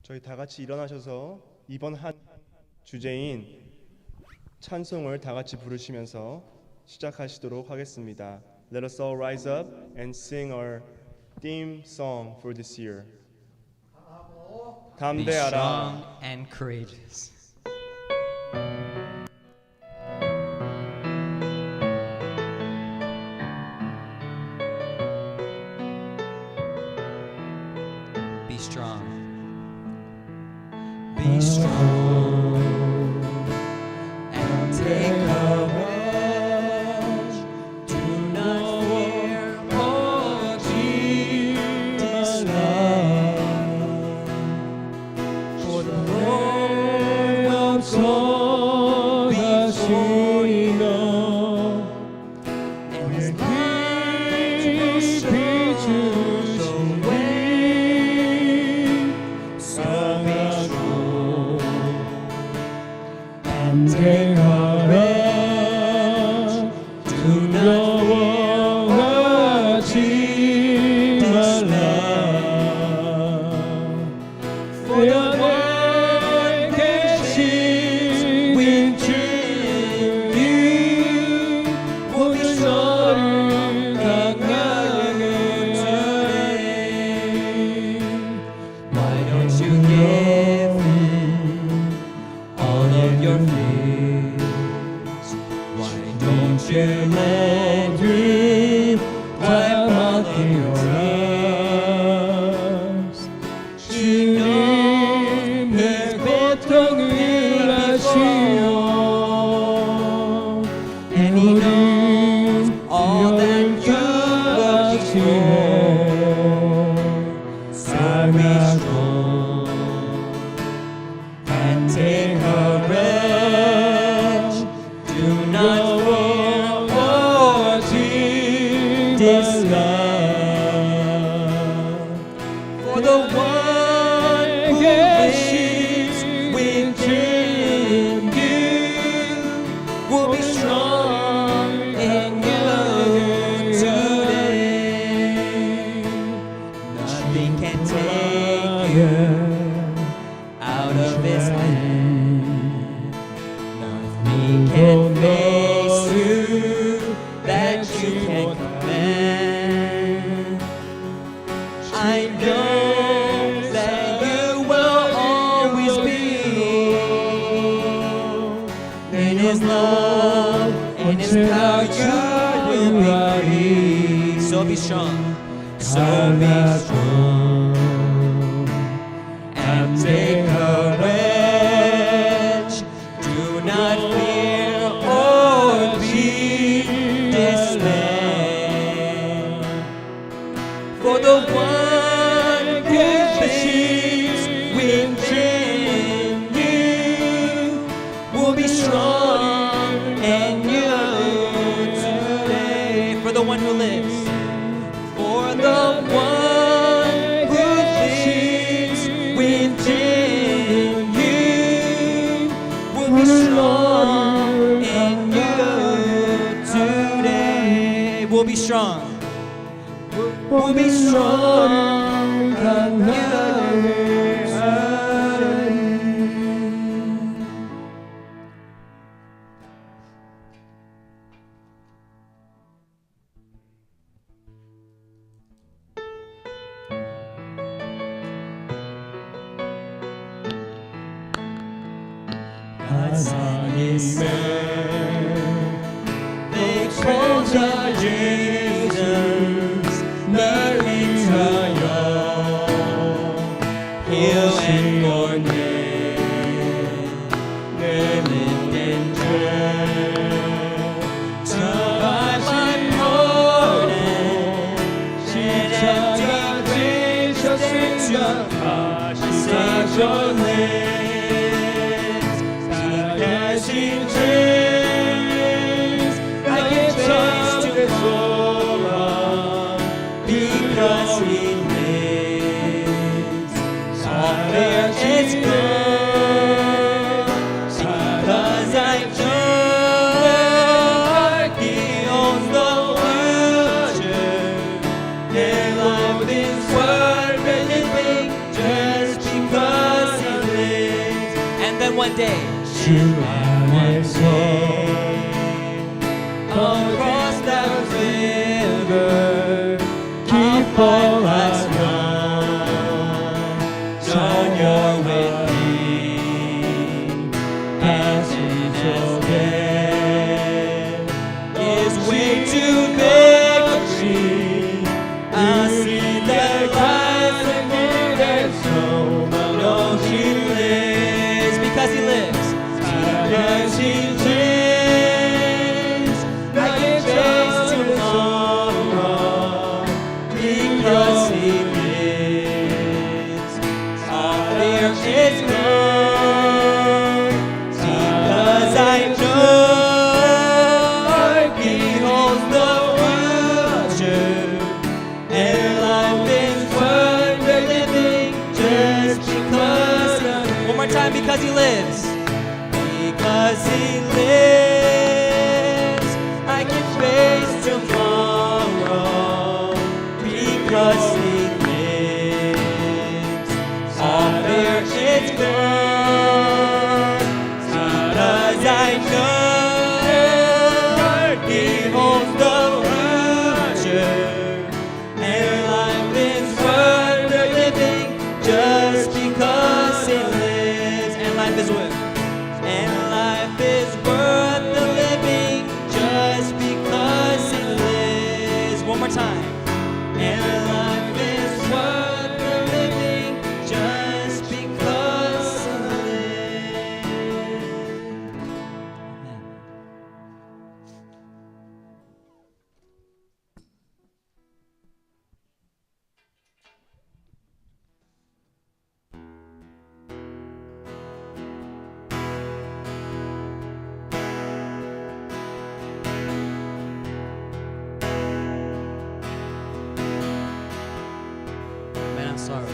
저희 다 같이 일어나셔서 이번 한 주제인 찬송을 다 같이 부르시면서 시작하시도록 하겠습니다. Let us all rise up and sing our theme song for this year. Be 담대하라. strong and courageous. Be strong. Be strong and take courage. Do not fear or be dismayed. For the Lord will go before you, and His light will show the way. So be strong and take courage. Do not worry 말라. For the Lord 계신 with you, 모든 너를 강하게 주네. Why don't you give Him all of your fears? Why don't you let Him wipe all of your tears? 주님 내 고통을 아시오, and He knows all that you are here. So be strong and take courage. Do not fear or be dismayed. For the one who lives within you will be strong in you today. Nothing can take you out of His hand. Nothing can face you that you can command. I know that you will always be in His love, in His power you will be free. So be strong, so be strong and take courage. Do not fear or be dismayed. For the one who lives within you will be strong in you today. For the one who lives. For the one who lives within you will be strong in you today. We'll be strong. We'll be strong 강하게 하리. 하나님의 내 천자 Jesus 날 위하여 heal and forgive 내 믿는 죄 저하신 모든 십자가 되셨으며 다시 사셨네. Because He lives, all fear is gone. Because I know He owns the future. Their life is worth anything just because one day 주 안에서 across that river 기뻐하며 join your with me 다시 속에 is way to victory. I see the Christ know He lives because He lives. Because He lives, I can face tomorrow. Because He lives, all fear is gone. Because I know He holds the future, and life is worth the living just because. One more time, because He lives. Because He lives, I can face tomorrow. Because He lives, all fear is gone. Because I know He holds the future, and life is worth the living just because He lives. And life is worth. And life is worth the living just because He lives. One more time. And life is worth the living just because He lives. Amen. Man, I'm sorry.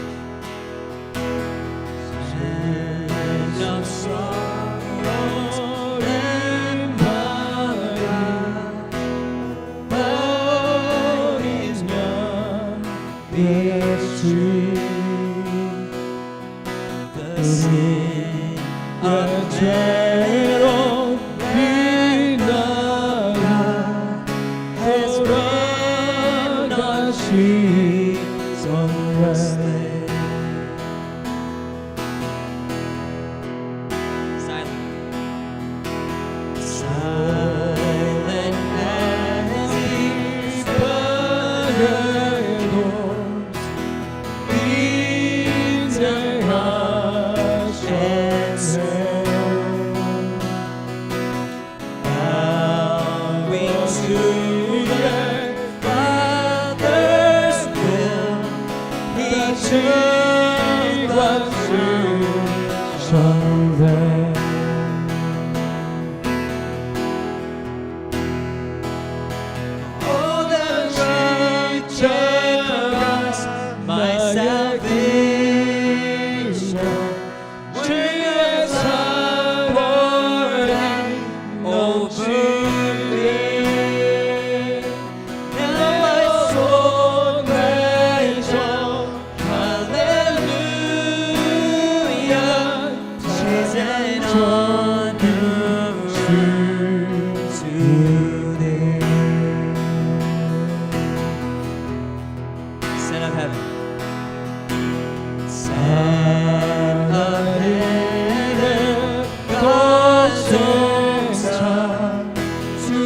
Man of sorrows and But His none is true. the sin of 죄로 빛나가 has been 다시 성령 silent as His 바래도 bowing to the Father's will. He took the all the righteous, my salvation. Jesus poured out over me. Now my soul cries out, hallelujah. Praise and honor to Thee. Son of heaven. Son of heaven, God sends to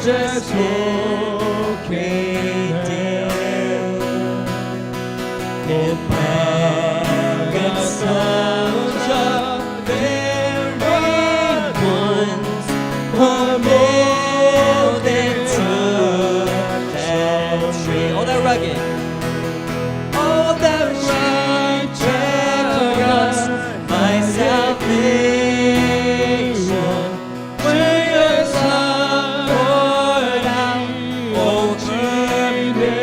just in pagan sons of very ones were molded to that tree. All that rugged. All that righteous, my salvation, when your Son poured out over me.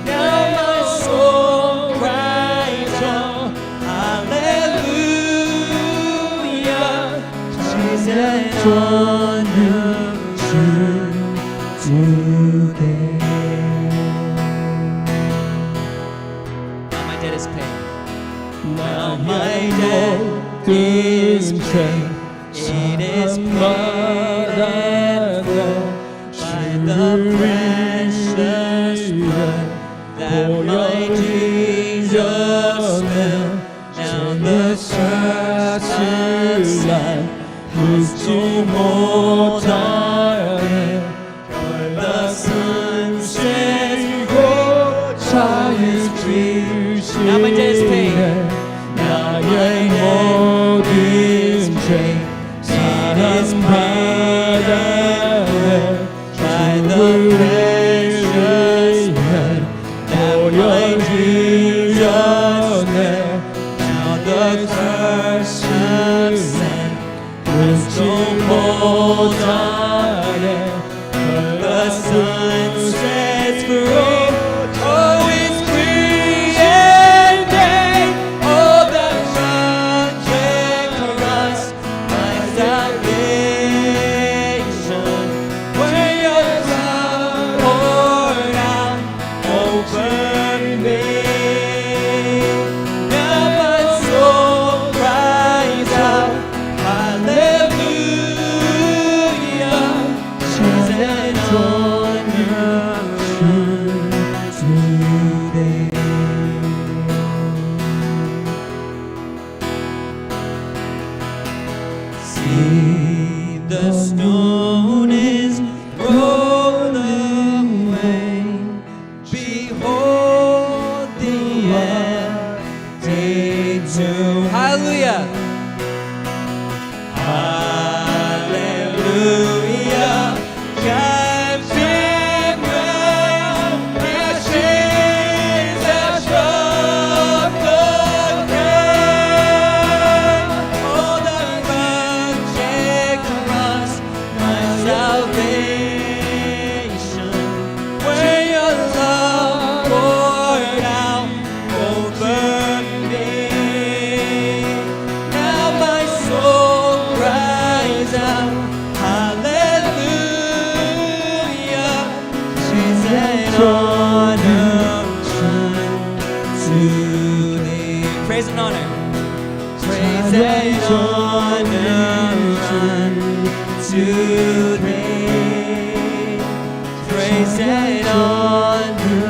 Now my soul 나의 모든 죄 It is paid 사랑받았네 by the precious blood that my Jesus fell. Now the 사슬란 묻지 못하네 the sun sets 자유 주시네 Now my debt is paid. 나의 모든 죄 사랑받았네 by the precious blood that my Jesus fell. Now the curse of sin 묻지 못하네 the sun sets free. Oh, it's free indeed. Oh, the project cross, my salvation. Where your love poured out over me. Now my soul cries out, hallelujah. Jesus and honor today. See, the stone is rolled away. Behold the empty tomb. Hallelujah. Hallelujah. God been well. Our chains are broken. Oh, the project cross, my salvation. Where your love poured out over me. Now my soul cries out, hallelujah. Praise and honor to thee. Praise and honor. Praise and honor to thee. Praise and honor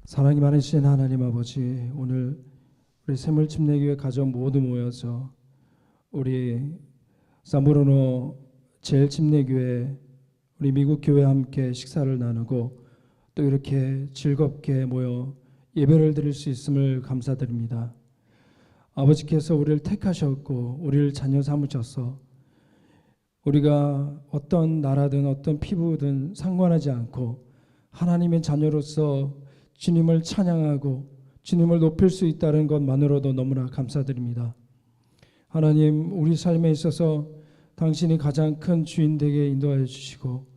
사랑이 많으신 하나님 아버지, 오늘 우리 샘물침례교회 가족 모두 모여서 우리 사무르노 제일침례교회 우리 미국 교회와 함께 식사를 나누고 또 이렇게 즐겁게 모여 예배를 드릴 수 있음을 감사드립니다. 아버지께서 우리를 택하셨고 우리를 자녀 삼으셔서 우리가 어떤 나라든 어떤 피부든 상관하지 않고 하나님의 자녀로서 주님을 찬양하고 주님을 높일 수 있다는 것만으로도 너무나 감사드립니다. 하나님, 우리 삶에 있어서 당신이 가장 큰 주인 되게 인도하여 주시고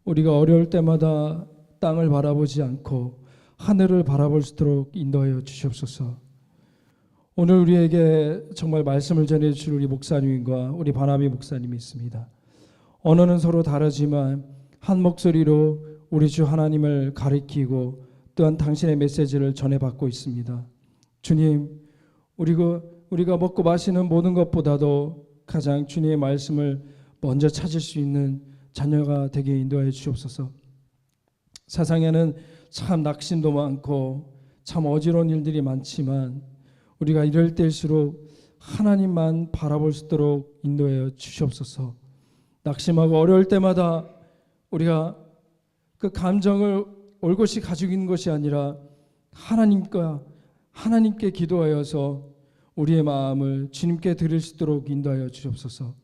우리가 어려울 때마다 땅을 바라보지 않고 하늘을 바라볼 수 있도록 인도하여 주시옵소서. 오늘 우리에게 정말 말씀을 전해주실 우리 목사님과 우리 바나미 목사님이 있습니다. 언어는 서로 다르지만 한 목소리로 우리 주 하나님을 가리키고 또한 당신의 메시지를 전해받고 있습니다. 주님, 우리가 먹고 마시는 모든 것보다도 가장 주님의 말씀을 먼저 찾을 수 있는 자녀가 되게 인도하여 주옵소서. 세상에는 참 낙심도 많고 참 어지러운 일들이 많지만 우리가 이럴 때일수록 하나님만 바라볼 수 있도록 인도하여 주시옵소서. 낙심하고 어려울 때마다 우리가 그 감정을 올곧이 가지고 있는 것이 아니라 하나님께 기도하여서 우리의 마음을 주님께 드릴 수 있도록 인도하여 주옵소서.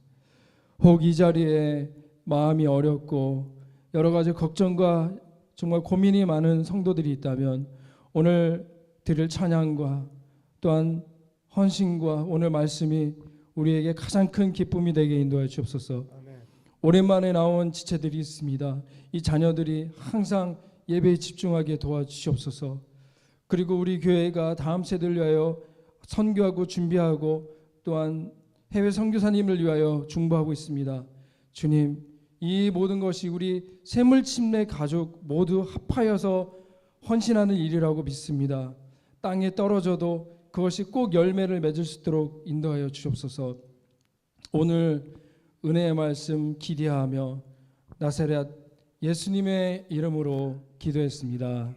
혹 이 자리에 마음이 어렵고 여러 가지 걱정과 정말 고민이 많은 성도들이 있다면 오늘 드릴 찬양과 또한 헌신과 오늘 말씀이 우리에게 가장 큰 기쁨이 되게 인도하여 주옵소서. 오랜만에 나온 지체들이 있습니다. 이 자녀들이 항상 예배에 집중하게 도와주시옵소서. 그리고 우리 교회가 다음 세대를 위하여 선교하고 준비하고 또한 해외 선교사님을 위하여 중보하고 있습니다. 주님, 이 모든 것이 우리 샘물침례 가족 모두 합하여서 헌신하는 일이라고 믿습니다. 땅에 떨어져도 그것이 꼭 열매를 맺을 수 있도록 인도하여 주옵소서. 오늘 은혜의 말씀 기대하며 나사렛 예수님의 이름으로 기도했습니다.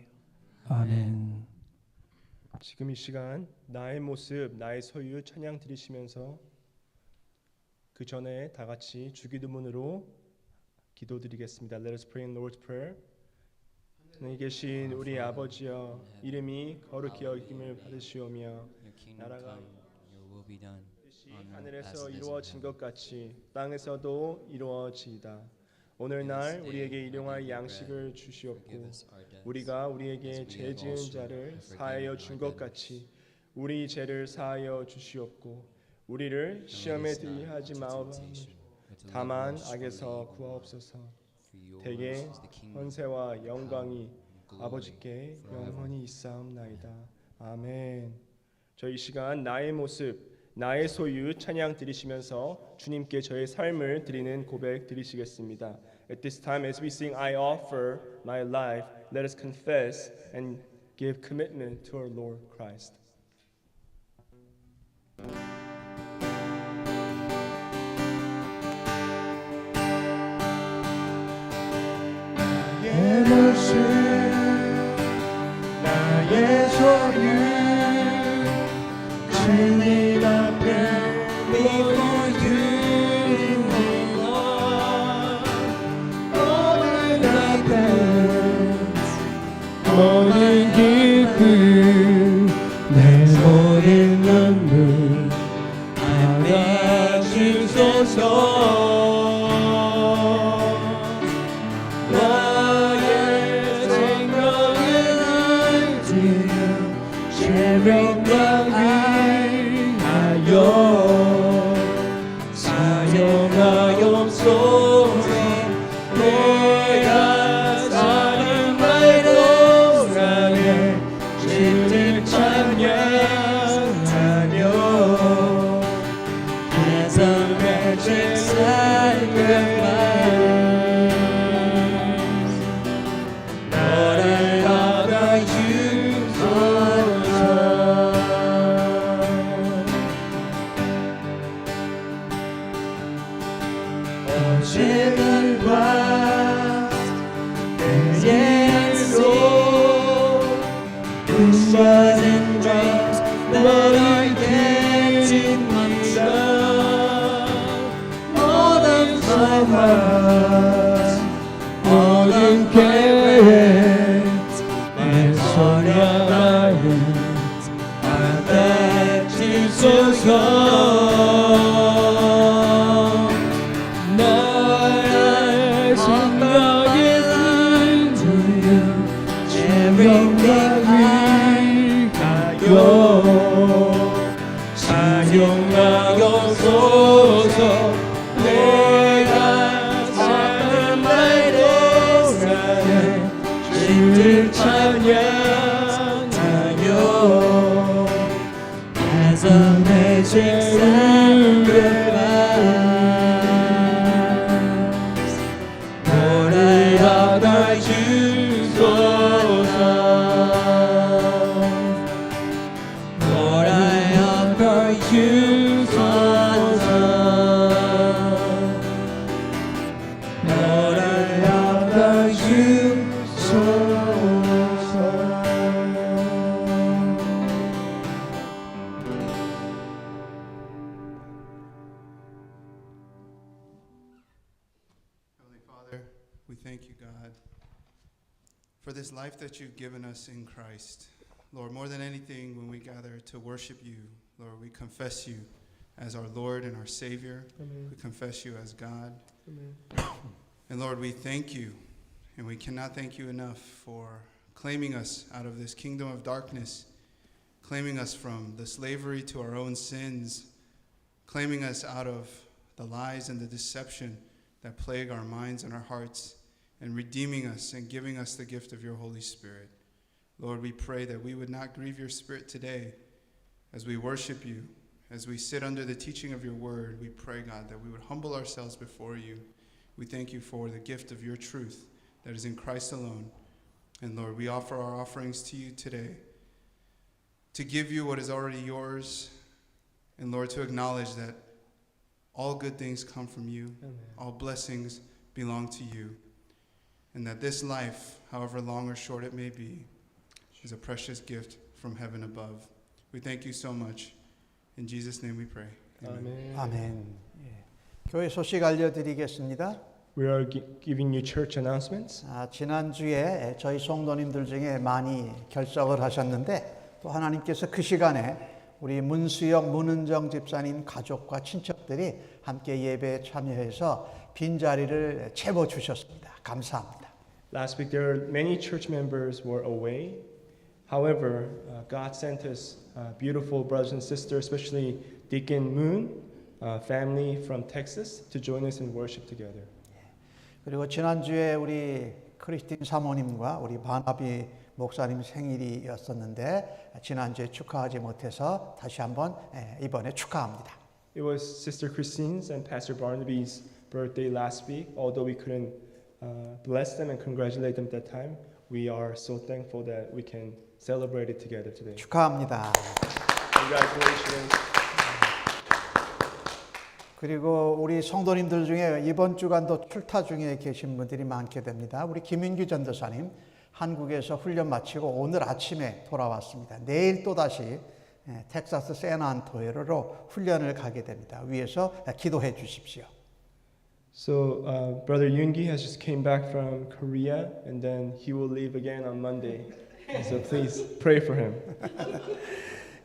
아멘. 지금 이 시간 나의 모습, 나의 소유 찬양 드리시면서 그 전에 다 같이 주기도문으로 기도드리겠습니다. Let us pray in Lord's Prayer. 하늘에 계신 우리 아버지여, 이름이 거룩히 여김을 받으시오며 Your kingdom 나라가 come, your will be done. 뜻이 on earth as 하늘에서 it is in 이루어진 heaven. 것 같이 땅에서도 이루어지이다. 오늘날 우리에게 일용할 양식을 주시옵고 Forgive us our debts, 우리가 우리에게 as we 죄 have 지은 also 자를 forgiven 사하여 our 준 것 debtors. 같이 우리 죄를 사하여 주시옵고 우리를 시험에 들게 하지 마옵소서. 다만 악에서 구하옵소서. 대개 권세와 영광이 아버지께 영원히 있사옵나이다. 아멘. 저희 시간 나의 모습, 나의 소유 찬양 드리시면서 주님께 저의 삶을 드리는 고백 드리시겠습니다. At this time, as we sing I offer my life, let us confess and give commitment to our Lord Christ. 나의 모습, 나의 소유, 주님 앞에 Before you, Lord, 모든 아픔, 모든 기쁨, 내 모든 눈물 받아주소서. 나의 생명을 주여 죄명과 위하여 사용하옵소서. 내가 사는 날 동안에 주를 찬양하며 As a magic sacrifice, Lord, I honor you, 어제들과 내일로 Visions and dreams that are getting 모든 삶은 모든 계획 내 소량하여 받아주소서. 나의 생각을 주여 Everything 위하여 사용하옵소서. 내가 사는 날 동안에 주를 찬양하며 As a magic sacrifice, Lord, I honor 주소서. Lord, I honor 주소서. Lord, I honor 주소서. Heavenly Father, we thank you, God, for this life that you've given us in Christ. Lord, more than anything, when we gather to worship you, Lord, we confess you as our Lord and our Savior. We confess you as God. And Lord, we thank you, and we cannot thank you enough for claiming us out of this kingdom of darkness, claiming us from the slavery to our own sins, claiming us out of the lies and the deception that plague our minds and our hearts, and redeeming us and giving us the gift of your Holy Spirit. Lord, we pray that we would not grieve your Spirit today as we worship you, As we sit under the teaching of your word, we pray, God, that we would humble ourselves before you. We thank you for the gift of your truth that is in Christ alone. And Lord, we offer our offerings to you today to give you what is already yours. And Lord, to acknowledge that all good things come from you. Amen. All blessings belong to you. And that this life, however long or short it may be, is a precious gift from heaven above. We thank you so much. In Jesus' name we pray. Amen. Amen. 아멘. 예. 교회 소식 알려드리겠습니다. We are giving you church announcements. 지난주에 저희 성도님들 중에 많이 결석을 하셨는데 또 하나님께서 그 시간에 우리 문수영, 문은정 집사님 가족과 친척들이 함께 예배에 참여해서 빈자리를 채워주셨습니다. 감사합니다. Last week there were many church members were away. However, God sent us beautiful brothers and sisters, especially Deacon Moon, family from Texas, to join us in worship together. 그리고 지난주에 우리 크리스틴 사모님과 우리 바나비 목사님 생일이었었는데 지난주에 축하하지 못해서 다시 한번 이번에 축하합니다. It was Sister Christine's and Pastor Barnaby's birthday last week. Although we couldn't bless them and congratulate them at that time, we are so thankful that we can celebrate it together today. 축하합니다. Congratulations. 그리고 우리 성도님들 중에 이번 주간도 출타 중에 계신 분들이 많게 됩니다. 우리 김윤규 전도사님 한국에서 훈련 마치고 오늘 아침에 돌아왔습니다. 내일 또다시 텍사스 샌안토니오로 훈련을 가게 됩니다. 위에서 기도해 주십시오. So, Brother Yoongi has just came back from Korea, and then he will leave again on Monday. So please pray for him.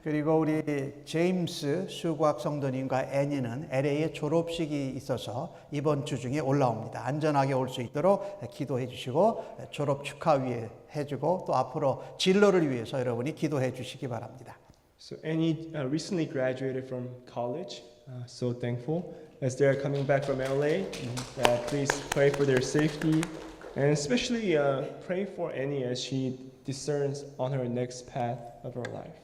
그리고 우리 제임스 수구학 성도님과 애니는 LA에 졸업식이 있어서 이번 주 중에 올라옵니다. 안전하게 올 수 있도록 기도해 주시고 졸업 축하위에 해주고 또 앞으로 진로를 위해서 여러분이 기도해 주시기 바랍니다. So Annie recently graduated from college. So thankful as they are coming back from LA. Please pray for their safety, and especially pray for Annie as she discerns on her next path of her life.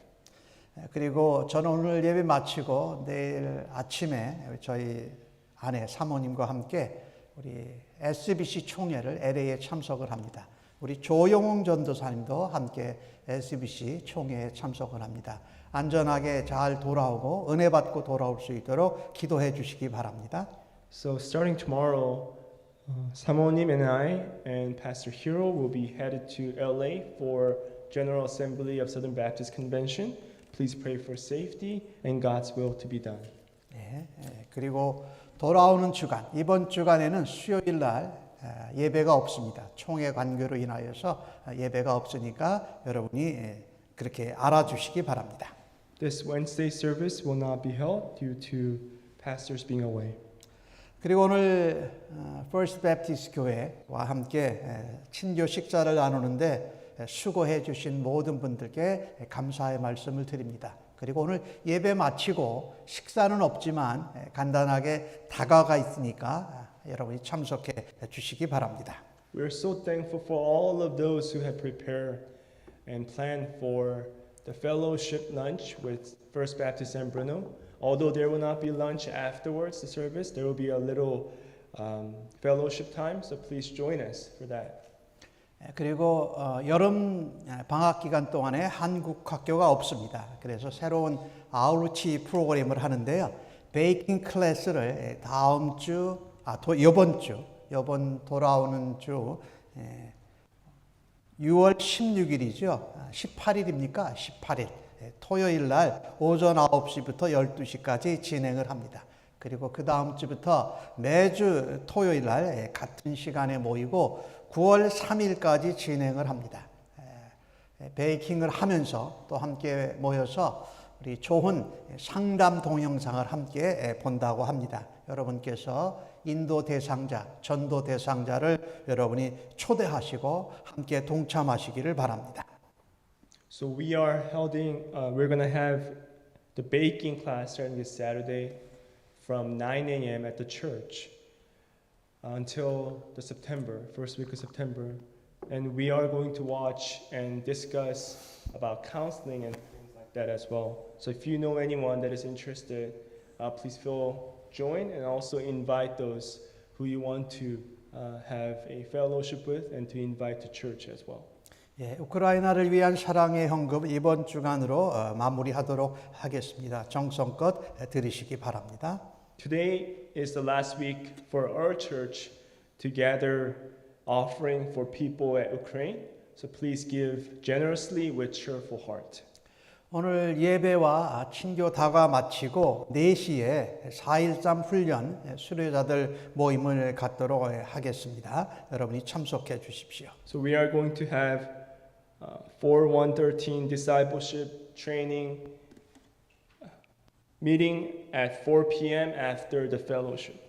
그리고 저는 오늘 예배 마치고 내일 아침에 저희 아내 사모님과 함께 우리 SBC 총회를 LA에 참석을 합니다. 우리 조영웅 전도사님도 함께 SBC 총회에 참석을 합니다. 안전하게 잘 돌아오고 은혜 받고 돌아올 수 있도록 기도해 주시기 바랍니다. So starting tomorrow, 사모님 and I and Pastor Hero will be headed to LA for General Assembly of Southern Baptist Convention. Please pray for safety and God's will to be done. 그리고 돌아오는 주간, 이번 주간에는 수요일 날 예배가 없습니다. 총회 관계로 인하여서 예배가 없으니까 여러분이 그렇게 알아주시기 바랍니다. This Wednesday service will not be held due to pastors being away. 그리고 오늘 First Baptist 교회와 함께 친교 식사를 나누는데 수고해 주신 모든 분들께 감사의 말씀을 드립니다. 그리고 오늘 예배 마치고 식사는 없지만 간단하게 다가가 있으니까 여러분이 참석해 주시기 바랍니다. We are so thankful for all of those who have prepared and planned for the fellowship lunch with First Baptist San Bruno. Although there will not be lunch afterwards the service, there will be a little fellowship time. So please join us for that. 그리고 여름 방학 기간 동안에 한국 학교가 없습니다. 그래서 새로운 아우루치 프로그램을 하는데요. 베이킹 클래스를 이번 돌아오는 주 6월 16일이죠. 18일입니까? 18일. 토요일 날 오전 9시부터 12시까지 진행을 합니다. 그리고 그 다음 주부터 매주 토요일 날 같은 시간에 모이고 9월 3일까지 진행을 합니다. 베이킹을 하면서 또 함께 모여서 우리 좋은 상담 동영상을 함께 본다고 합니다. 여러분께서 인도 대상자, 전도 대상자를 여러분이 초대하시고 함께 동참하시기를 바랍니다. So we're going to have the baking class starting this Saturday from 9 a.m. at the church until the first week of September. And we are going to watch and discuss about counseling and things like that as well. So if you know anyone that is interested, please feel join and also invite those who you want to have a fellowship with and to invite to church as well. 예, 우크라이나를 위한 사랑의 헌금 이번 주간으로 마무리하도록 하겠습니다. 정성껏 드리시기 바랍니다. Today is the last week for our church to gather offering for people at Ukraine. So please give generously with cheerful heart. 오늘 예배와 친교 다가 마치고 4시에 4.13 훈련 수료자들 모임을 갖도록 하겠습니다. 여러분이 참석해 주십시오. So we are going to have 4113 discipleship training meeting at 4 p.m. after the fellowship.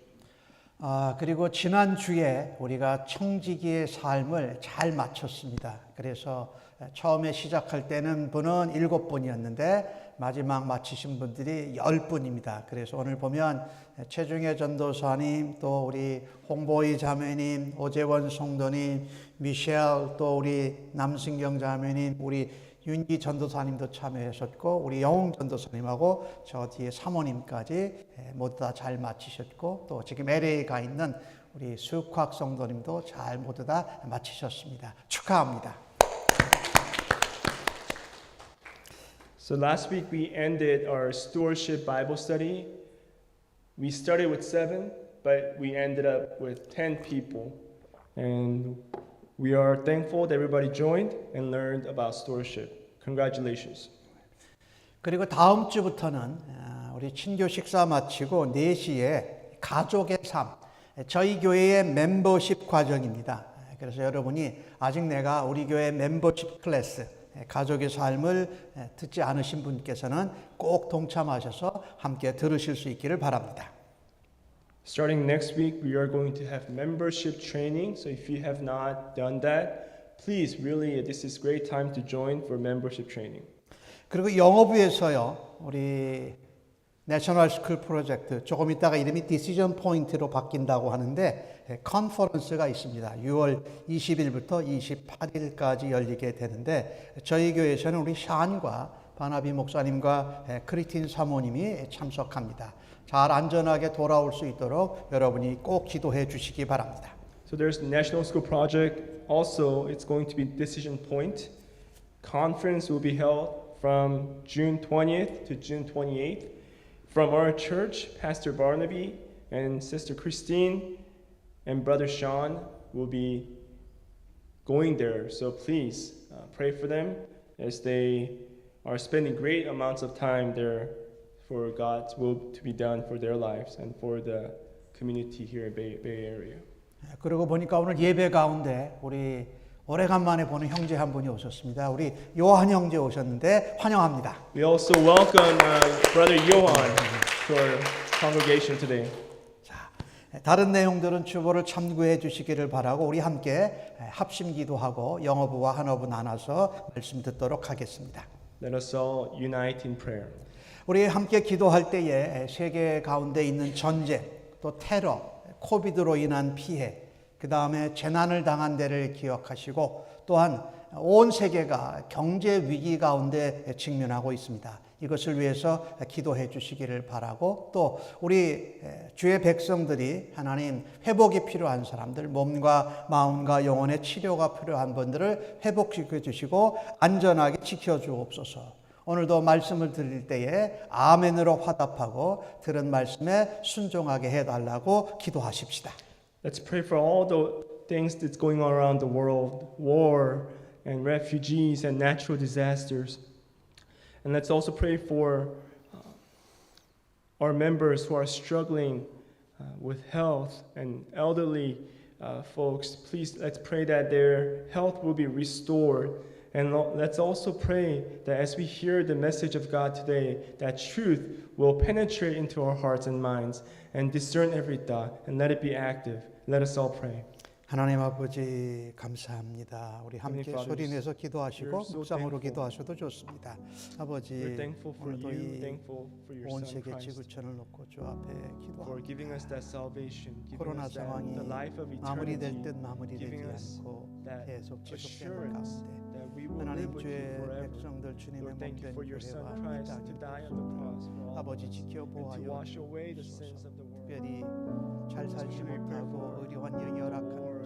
그리고 지난주에 우리가 청지기의 삶을 잘 마쳤습니다. 그래서 처음에 시작할 때는 분은 7분이었는데 마지막 마치신 분들이 10분입니다. 그래서 오늘 보면 최중혜 전도사님, 또 우리 홍보희 자매님, 오재원 성도님, 미셸, 또 우리 남승경 자매님, 우리 윤기 전도사님도 참여하셨고 우리 영웅 전도사님하고 저 뒤에 사모님까지 모두 다 잘 마치셨고 또 지금 LA에 가 있는 우리 수곽 성도님도 잘 모두 다 마치셨습니다. 축하합니다. So last week we ended our stewardship Bible study. We started with 7, but we ended up with 10 people. And we are thankful that everybody joined and learned about stewardship. Congratulations. 그리고 다음 주부터는 우리 친교 식사 마치고 4시에 가족의 삶, 저희 교회의 멤버십 과정입니다. 그래서 여러분이 아직 내가 우리 교회 멤버십 클래스, 가족의 삶을 듣지 않으신 분께서는 꼭 동참하셔서 함께 들으실 수 있기를 바랍니다. Starting next week, we are going to have membership training. So if you have not done that, please, really, this is great time to join for membership training. 그리고 영어부에서요, 우리 내셔널 스쿨 프로젝트, 조금 있다가 이름이 디시전 포인트로 바뀐다고 하는데 컨퍼런스가 있습니다. 6월 20일부터 28일까지 열리게 되는데 저희 교회에서는 우리 샨과 바나비 목사님과 크리틴 사모님이 참석합니다. 잘 안전하게 돌아올 수 있도록 여러분이 꼭 기도해 주시기 바랍니다. So there's the National School Project. Also, it's going to be Decision Point. Conference will be held from June 20th to June 28th. From our church, Pastor Barnaby and Sister Christine and Brother Sean will be going there. So please pray for them as they are spending great amounts of time there for God's will to be done for their lives and for the community here in Bay Area. 그리고 보니까 오늘 예배 가운데 우리 오래간만에 보는 형제 한 분이 오셨습니다. 우리 요한 형제 오셨는데 환영합니다. We also welcome Brother Johan to our congregation today. 자, 다른 내용들은 주보를 참고해 주시기를 바라고 우리 함께 합심 기도하고 영어부와 한어부 나눠서 말씀 듣도록 하겠습니다. Let us all unite in prayer. 우리 함께 기도할 때에 세계 가운데 있는 전쟁, 또 테러, 코비드로 인한 피해, 그 다음에 재난을 당한 데를 기억하시고 또한 온 세계가 경제 위기 가운데 직면하고 있습니다. 이것을 위해서 기도해 주시기를 바라고 또 우리 주의 백성들이 하나님 회복이 필요한 사람들, 몸과 마음과 영혼의 치료가 필요한 분들을 회복시켜 주시고 안전하게 지켜 주옵소서. 오늘도 말씀을 드릴 때에 아멘으로 화답하고 들은 말씀에 순종하게 해달라고 기도하십시다. Let's pray for all the things that's going on around the world, war and refugees and natural disasters. And let's also pray for our members who are struggling with health and elderly folks. Please, let's pray that their health will be restored. And let's also pray that as we hear the message of God today, that truth will penetrate into our hearts and minds and discern every thought and let it be active. Let us all pray. 하나님 아버지 감사합니다. 우리 Heavenly 함께 Father, 소리내서 기도하시고 we're so 묵상으로 thankful. 기도하셔도 좋습니다. 아버지 We're thankful for 오늘도 you, 이 thankful for your 온 Son 세계 Christ, 지구촌을 놓고 주 앞에 for giving us 기도합니다. that salvation, giving 코로나 us that, 상황이 the life of 마무리될 eternity, 듯 마무리되지 giving us 않고 that 계속 지속되는 assurance 가운데 that we will live 하나님 with 주의 you forever. 백성들 주님의 Lord, thank you 몸된 for your Son 교회와 이 Christ to 땅에 die on the cross for all 아버지 of us, and to 지켜보아요 wash away the 주옵소서. sins of the world. 특별히 잘 살지 못하고 의료 환경이 열악한 곳에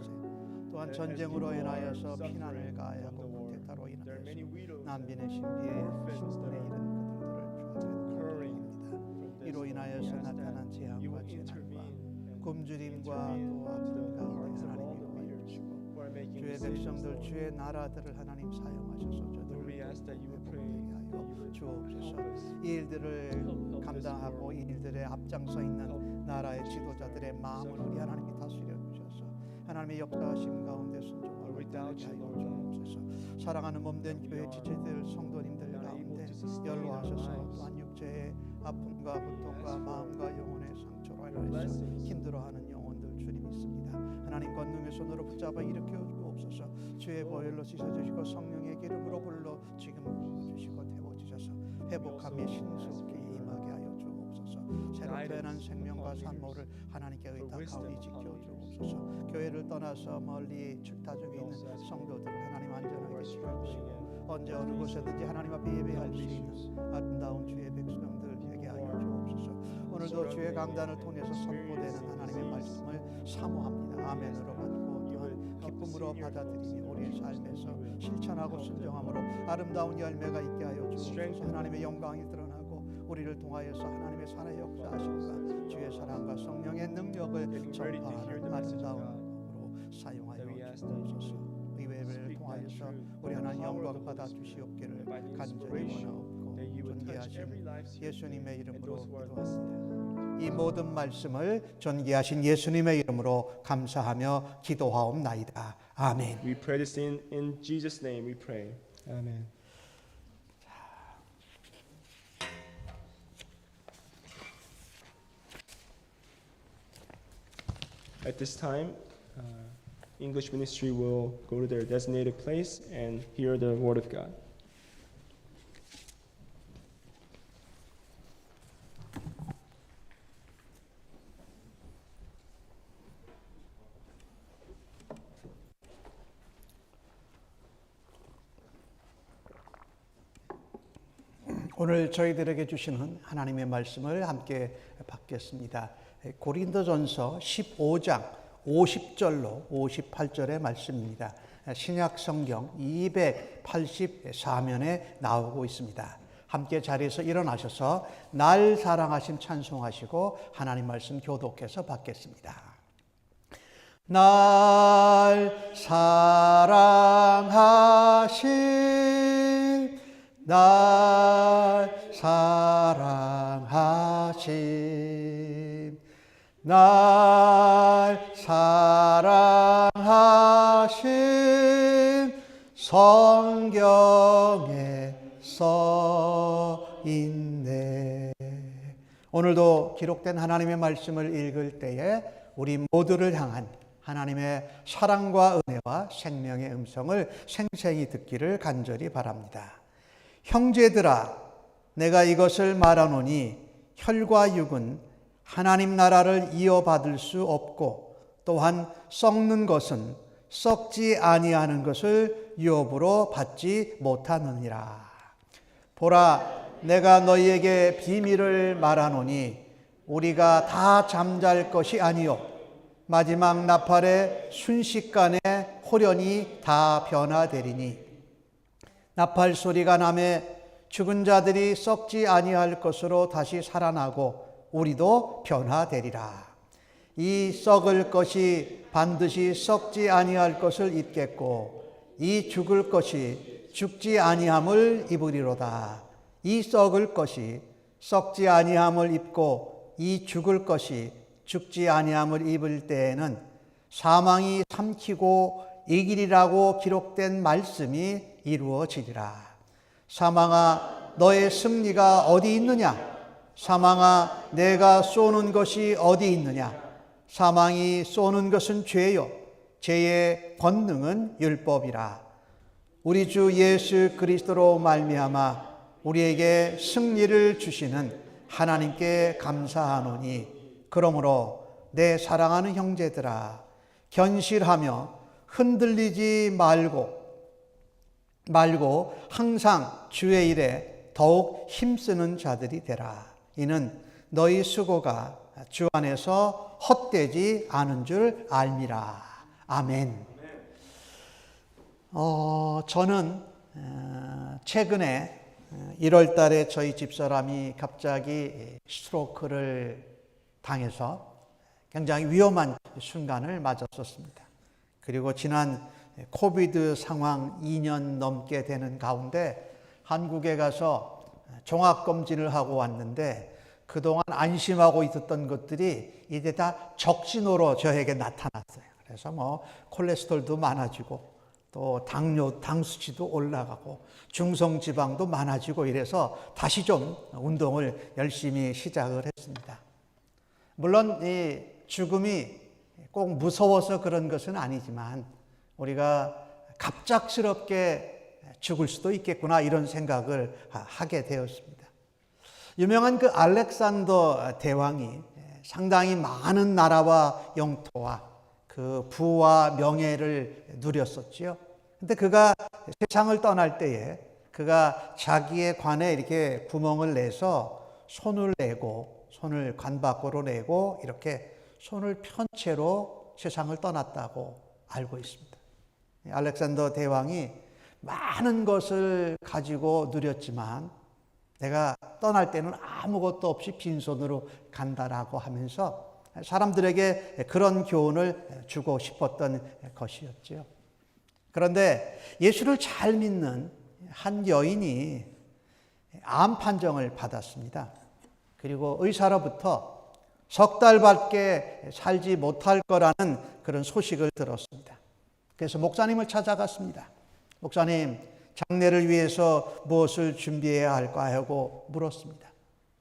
또한 전쟁으로 인하여서 피난을 가야 하고 쿠데타로 There are many 인하여서 widows 난민의 신비에 신분에 이른 그들을 occurring 주합니다. from this. 이로 We 인하여서 ask that 나타난 you 재앙과 will 재난과 intervene and 굶주림과 intervene 또 to 아픔 the 가운데 hearts of all 하나님이 the leaders 도와주시고 who are making 주의 decisions, 백성들 Lord. 주의 나라들을 하나님 사용하셔서 Lord, 저들을 we ask that you would pray 회복되게 that you 하여 would 주옵소서. help us. 이 일들을 help 감당하고 이 일들에 앞장서 있는 나라의 지도자들의 마음을 우리 하나님이 다스려 주셔서 하나님의 역사하심 가운데 순종하고 without you, 하여 Lord, 주옵소서. 사랑하는 몸된 교회 지체들 성도님들 가운데 연로하셔서 또한 육체의 아픔과 고통과 마음과 영혼의 상처로 인해서 힘들어하는 영혼들 주님 있습니다. 하나님 권능의 손으로 붙잡아 일으켜 주옵소서. 주의 보혈로 씻어주시고 성령의 기름으로 불러 지금 부어주시고 태워주셔서 회복함이 신속히 임하게 하여 주옵소서. 새로 태어난 생명과 산모를 하나님께 의탁하오니 지켜주옵소서. 교회를 떠나서 멀리 출타중에 있는 성도들을 하나님 안전하게 지켜주시고 언제 어느 곳에든지 하나님 앞에 예배할 수 있는 아름다운 주의 백성들 되게 하여 주옵소서. 오늘도 주의 강단을 통해서 선포되는 하나님의 말씀을 사모합니다. 아멘으로 받고 또한 기쁨으로 받아들이니 우리의 삶에서 실천하고 순종함으로 아름다운 열매가 있게 하여 주옵소서. 하나님의 영광이 드러나고 우리를 통하여서 하나님의 살아의 역사하심과 주의 사랑과 성령의 능력을 전파하는 아름다운 법으로 사용하여 주옵소서. 이 예배를 통하여서 우리 하나님 영광 받아 주시옵기를 간절히 원하옵고 존귀하신 예수님의 이름으로 기도합니다. 이 모든 말씀을 존귀하신 예수님의 이름으로 감사하며 기도하옵나이다. 아멘. We pray this in Jesus' name. We pray. Amen. At this time, English ministry will go to their designated place and hear the word of God. 오늘 저희들에게 주시는 하나님의 말씀을 함께 받겠습니다. 고린도전서 15장 50절로 58절의 말씀입니다. 신약 성경 284면에 나오고 있습니다. 함께 자리에서 일어나셔서 날 사랑하심 찬송하시고 하나님 말씀 교독해서 받겠습니다. 날 사랑하심 날 사랑하심 날 사랑하심 성경에 써 있네. 오늘도 기록된 하나님의 말씀을 읽을 때에 우리 모두를 향한 하나님의 사랑과 은혜와 생명의 음성을 생생히 듣기를 간절히 바랍니다. 형제들아, 내가 이것을 말하노니 혈과 육은 하나님 나라를 이어받을 수 없고 또한 썩는 것은 썩지 아니하는 것을 유업으로 받지 못하느니라. 보라, 내가 너희에게 비밀을 말하노니 우리가 다 잠잘 것이 아니요 마지막 나팔의 순식간에 홀연히 다 변화되리니 나팔 소리가 나매 죽은 자들이 썩지 아니할 것으로 다시 살아나고 우리도 변화되리라. 이 썩을 것이 반드시 썩지 아니할 것을 입겠고 이 죽을 것이 죽지 아니함을 입으리로다. 이 썩을 것이 썩지 아니함을 입고 이 죽을 것이 죽지 아니함을 입을 때에는 사망이 삼키고 이기리라고 기록된 말씀이 이루어지리라. 사망아, 너의 승리가 어디 있느냐? 사망아, 내가 쏘는 것이 어디 있느냐? 사망이 쏘는 것은 죄요, 죄의 권능은 율법이라. 우리 주 예수 그리스도로 말미암아 우리에게 승리를 주시는 하나님께 감사하노니, 그러므로 내 사랑하는 형제들아, 견실하며 흔들리지 말고 항상 주의 일에 더욱 힘쓰는 자들이 되라. 이는 너희 수고가 주 안에서 헛되지 않은 줄 알미라. 아멘. 저는 최근에 1월 달에 저희 집사람이 갑자기 스트로크를 당해서 굉장히 위험한 순간을 맞았었습니다. 그리고 지난 코비드 상황 2년 넘게 되는 가운데 한국에 가서 종합검진을 하고 왔는데, 그동안 안심하고 있었던 것들이 이제 다 적신호로 저에게 나타났어요. 그래서 콜레스테롤도 많아지고 또 당 수치도 올라가고 중성지방도 많아지고 이래서 다시 좀 운동을 열심히 시작을 했습니다. 물론 이 죽음이 꼭 무서워서 그런 것은 아니지만 우리가 갑작스럽게 죽을 수도 있겠구나, 이런 생각을 하게 되었습니다. 유명한 그 알렉산더 대왕이 상당히 많은 나라와 영토와 그 부와 명예를 누렸었지요. 근데 그가 세상을 떠날 때에 그가 자기의 관에 이렇게 구멍을 내서 손을 관 밖으로 내고 이렇게 손을 편 채로 세상을 떠났다고 알고 있습니다. 알렉산더 대왕이 많은 것을 가지고 누렸지만 내가 떠날 때는 아무것도 없이 빈손으로 간다라고 하면서 사람들에게 그런 교훈을 주고 싶었던 것이었죠. 그런데 예수를 잘 믿는 한 여인이 암 판정을 받았습니다. 그리고 의사로부터 석 달밖에 살지 못할 거라는 그런 소식을 들었습니다. 그래서 목사님을 찾아갔습니다. 목사님, 장례를 위해서 무엇을 준비해야 할까 하고 물었습니다.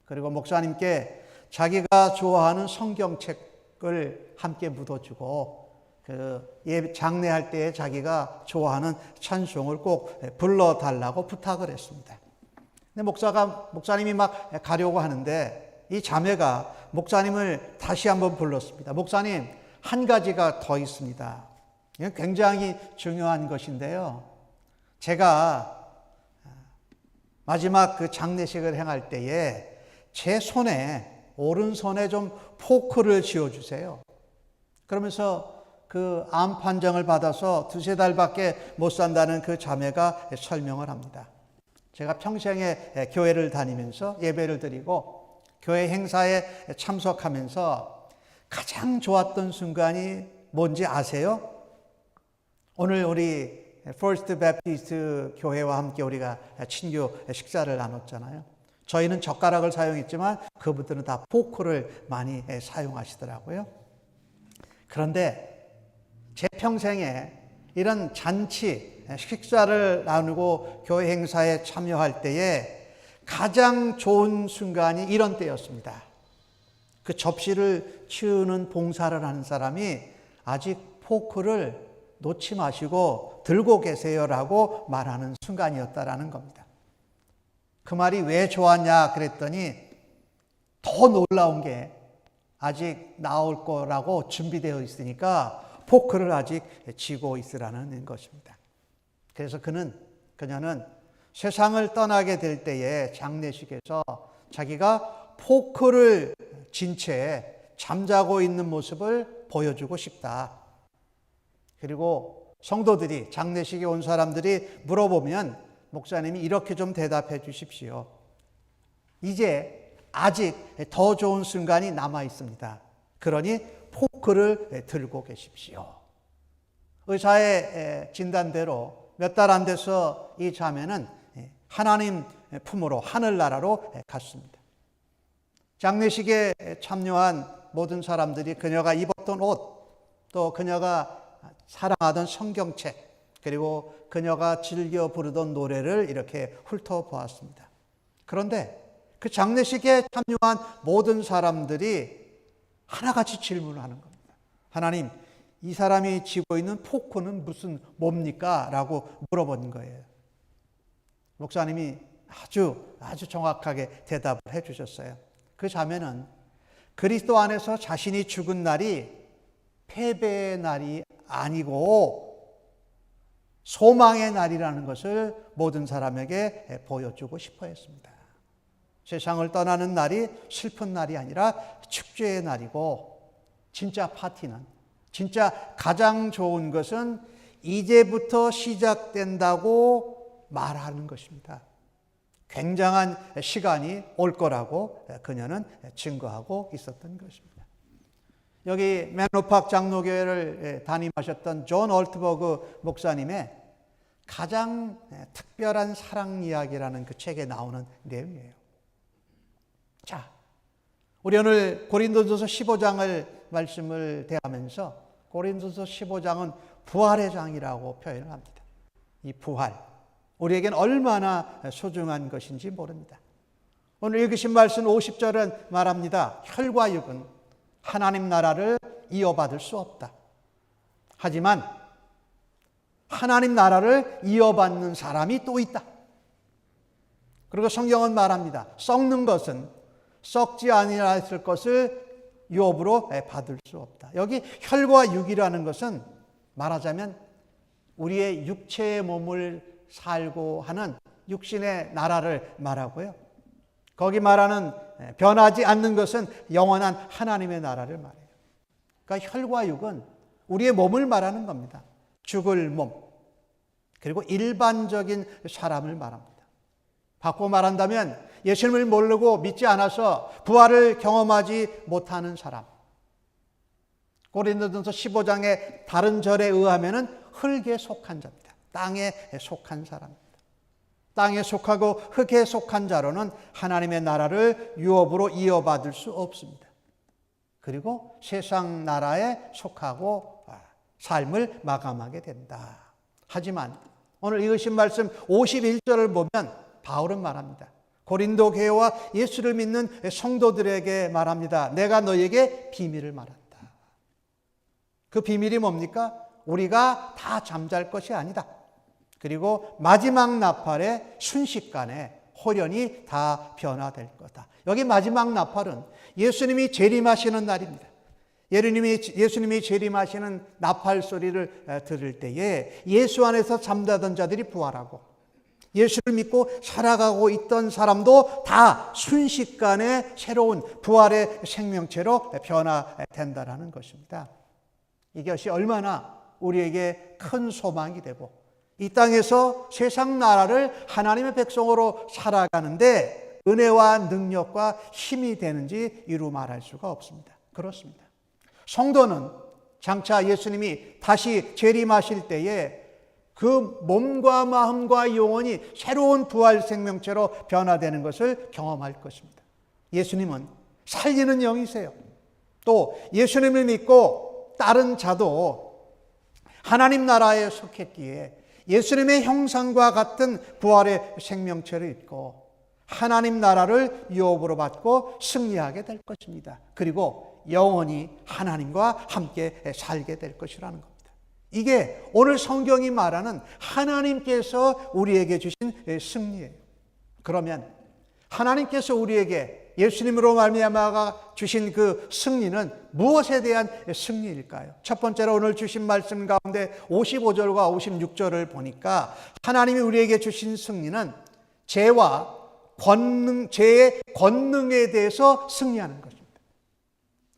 그리고 목사님께 자기가 좋아하는 성경책을 함께 묻어주고 장례할 때에 자기가 좋아하는 찬송을 꼭 불러달라고 부탁을 했습니다. 근데 목사님이 막 가려고 하는데 이 자매가 목사님을 다시 한번 불렀습니다. 목사님, 한 가지가 더 있습니다. 이건 굉장히 중요한 것인데요. 제가 마지막 그 장례식을 행할 때에 제 오른손에 좀 포크를 쥐어주세요. 그러면서 그 암 판정을 받아서 2-3달밖에 못 산다는 그 자매가 설명을 합니다. 제가 평생에 교회를 다니면서 예배를 드리고 교회 행사에 참석하면서 가장 좋았던 순간이 뭔지 아세요? 오늘 우리 퍼스트 베프티스트 교회와 함께 우리가 친교 식사를 나눴잖아요. 저희는 젓가락을 사용했지만 그분들은 다 포크를 많이 사용하시더라고요. 그런데 제 평생에 이런 잔치, 식사를 나누고 교회 행사에 참여할 때에 가장 좋은 순간이 이런 때였습니다. 그 접시를 치우는 봉사를 하는 사람이 아직 포크를 놓지 마시고 들고 계세요라고 말하는 순간이었다라는 겁니다. 그 말이 왜 좋았냐 그랬더니 더 놀라운 게 아직 나올 거라고 준비되어 있으니까 포크를 아직 쥐고 있으라는 것입니다. 그래서 그녀는 세상을 떠나게 될 때에 장례식에서 자기가 포크를 쥔 채 잠자고 있는 모습을 보여주고 싶다. 그리고 성도들이, 장례식에 온 사람들이 물어보면 목사님이 이렇게 좀 대답해 주십시오. 이제 아직 더 좋은 순간이 남아 있습니다. 그러니 포크를 들고 계십시오. 의사의 진단대로 몇 달 안 돼서 이 자매는 하나님 품으로, 하늘나라로 갔습니다. 장례식에 참여한 모든 사람들이 그녀가 입었던 옷, 또 그녀가 사랑하던 성경책, 그리고 그녀가 즐겨 부르던 노래를 이렇게 훑어보았습니다. 그런데 그 장례식에 참여한 모든 사람들이 하나같이 질문을 하는 겁니다. 하나님, 이 사람이 쥐고 있는 포크는 뭡니까? 라고 물어본 거예요. 목사님이 아주 정확하게 대답을 해 주셨어요. 그 자매는 그리스도 안에서 자신이 죽은 날이 패배의 날이 아니고 소망의 날이라는 것을 모든 사람에게 보여주고 싶어 했습니다. 세상을 떠나는 날이 슬픈 날이 아니라 축제의 날이고, 진짜 파티는, 진짜 가장 좋은 것은 이제부터 시작된다고 말하는 것입니다. 굉장한 시간이 올 거라고 그녀는 증거하고 있었던 것입니다. 여기 맨로팍 장로교회를 담임하셨던 존 올트버그 목사님의 가장 특별한 사랑 이야기라는 그 책에 나오는 내용이에요. 자, 우리 오늘 고린도전서 15장을 말씀을 대하면서 고린도전서 15장은 부활의 장이라고 표현을 합니다. 이 부활, 우리에겐 얼마나 소중한 것인지 모릅니다. 오늘 읽으신 말씀 50절은 말합니다. 혈과 육은 하나님 나라를 이어받을 수 없다. 하지만 하나님 나라를 이어받는 사람이 또 있다. 그리고 성경은 말합니다. 썩는 것은 썩지 아니하였을 것을 유업으로 받을 수 없다. 여기 혈과 육이라는 것은 말하자면 우리의 육체의 몸을 살고 하는 육신의 나라를 말하고요. 거기 말하는 변하지 않는 것은 영원한 하나님의 나라를 말해요. 그러니까 혈과 육은 우리의 몸을 말하는 겁니다. 죽을 몸, 그리고 일반적인 사람을 말합니다. 바꿔 말한다면 예수님을 모르고 믿지 않아서 부활을 경험하지 못하는 사람. 고린도전서 15장의 다른 절에 의하면 흙에 속한 자입니다. 땅에 속한 사람입니다. 땅에 속하고 흙에 속한 자로는 하나님의 나라를 유업으로 이어받을 수 없습니다. 그리고 세상 나라에 속하고 삶을 마감하게 된다. 하지만 오늘 읽으신 말씀 51절을 보면 바울은 말합니다. 고린도 교회와 예수를 믿는 성도들에게 말합니다. 내가 너에게 비밀을 말한다. 그 비밀이 뭡니까? 우리가 다 잠잘 것이 아니다. 그리고 마지막 나팔의 순식간에 홀연히 다 변화될 거다. 여기 마지막 나팔은 예수님이 재림하시는 날입니다. 예수님이 재림하시는 나팔 소리를 들을 때에 예수 안에서 잠자던 자들이 부활하고 예수를 믿고 살아가고 있던 사람도 다 순식간에 새로운 부활의 생명체로 변화된다는 것입니다. 이것이 얼마나 우리에게 큰 소망이 되고 이 땅에서 세상 나라를 하나님의 백성으로 살아가는데 은혜와 능력과 힘이 되는지 이루 말할 수가 없습니다. 그렇습니다. 성도는 장차 예수님이 다시 재림하실 때에 그 몸과 마음과 영혼이 새로운 부활 생명체로 변화되는 것을 경험할 것입니다. 예수님은 살리는 영이세요. 또 예수님을 믿고 다른 자도 하나님 나라에 속했기에 예수님의 형상과 같은 부활의 생명체를 입고 하나님 나라를 유업으로 받고 승리하게 될 것입니다. 그리고 영원히 하나님과 함께 살게 될 것이라는 겁니다. 이게 오늘 성경이 말하는 하나님께서 우리에게 주신 승리예요. 그러면 하나님께서 우리에게 예수님으로 말미암아 주신 그 승리는 무엇에 대한 승리일까요? 첫 번째로 오늘 주신 말씀 가운데 55절과 56절을 보니까 하나님이 우리에게 주신 승리는 죄의 권능에 대해서 승리하는 것입니다.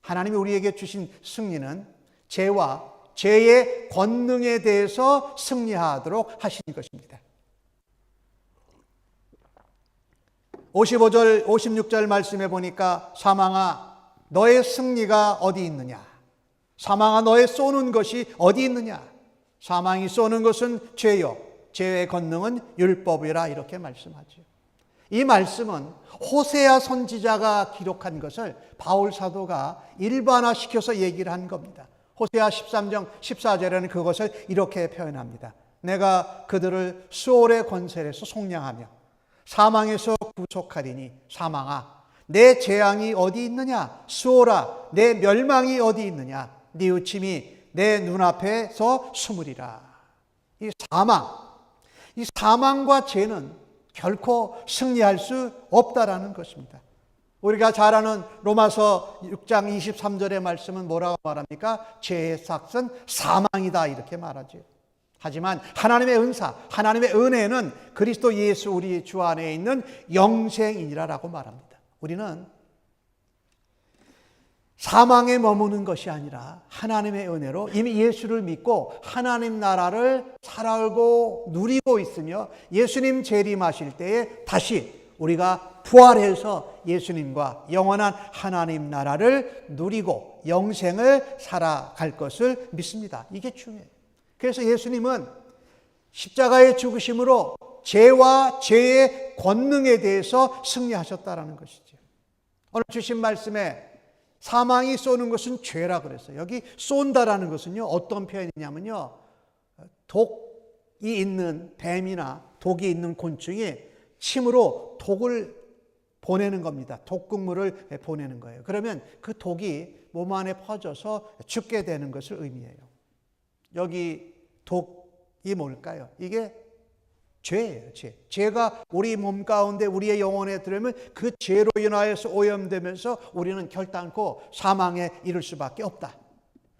하나님이 우리에게 주신 승리는 죄의 권능에 대해서 승리하도록 하신 것입니다. 55절, 56절 말씀해 보니까 사망아 너의 승리가 어디 있느냐? 사망아 너의 쏘는 것이 어디 있느냐? 사망이 쏘는 것은 죄요. 죄의 권능은 율법이라 이렇게 말씀하죠. 이 말씀은 호세아 선지자가 기록한 것을 바울 사도가 일반화시켜서 얘기를 한 겁니다. 호세아 13장 14절에는 그것을 이렇게 표현합니다. 내가 그들을 수올의 권세에서 속량하며 사망에서 구속하리니 사망아 내 재앙이 어디 있느냐? 수올아 내 멸망이 어디 있느냐? 네 의침이 내 눈앞에서 숨으리라. 이 사망과 죄는 결코 승리할 수 없다라는 것입니다. 우리가 잘 아는 로마서 6장 23절의 말씀은 뭐라고 말합니까? 죄의 삭은 사망이다 이렇게 말하죠. 하지만 하나님의 은사, 하나님의 은혜는 그리스도 예수 우리 주 안에 있는 영생이라고 말합니다. 우리는 사망에 머무는 것이 아니라 하나님의 은혜로 이미 예수를 믿고 하나님 나라를 살아가고 누리고 있으며 예수님 재림하실 때에 다시 우리가 부활해서 예수님과 영원한 하나님 나라를 누리고 영생을 살아갈 것을 믿습니다. 이게 중요해요. 그래서 예수님은 십자가의 죽으심으로 죄와 죄의 권능에 대해서 승리하셨다는 것이죠. 오늘 주신 말씀에 사망이 쏘는 것은 죄라 그랬어요. 여기 쏜다라는 것은요, 어떤 표현이냐면요, 독이 있는 뱀이나 독이 있는 곤충이 침으로 독을 보내는 겁니다. 독극물을 보내는 거예요. 그러면 그 독이 몸 안에 퍼져서 죽게 되는 것을 의미해요. 여기 독이 뭘까요? 이게 죄예요. 죄가 우리 몸 가운데 우리의 영혼에 들으면 그 죄로 인하여서 오염되면서 우리는 결단코 사망에 이를 수밖에 없다.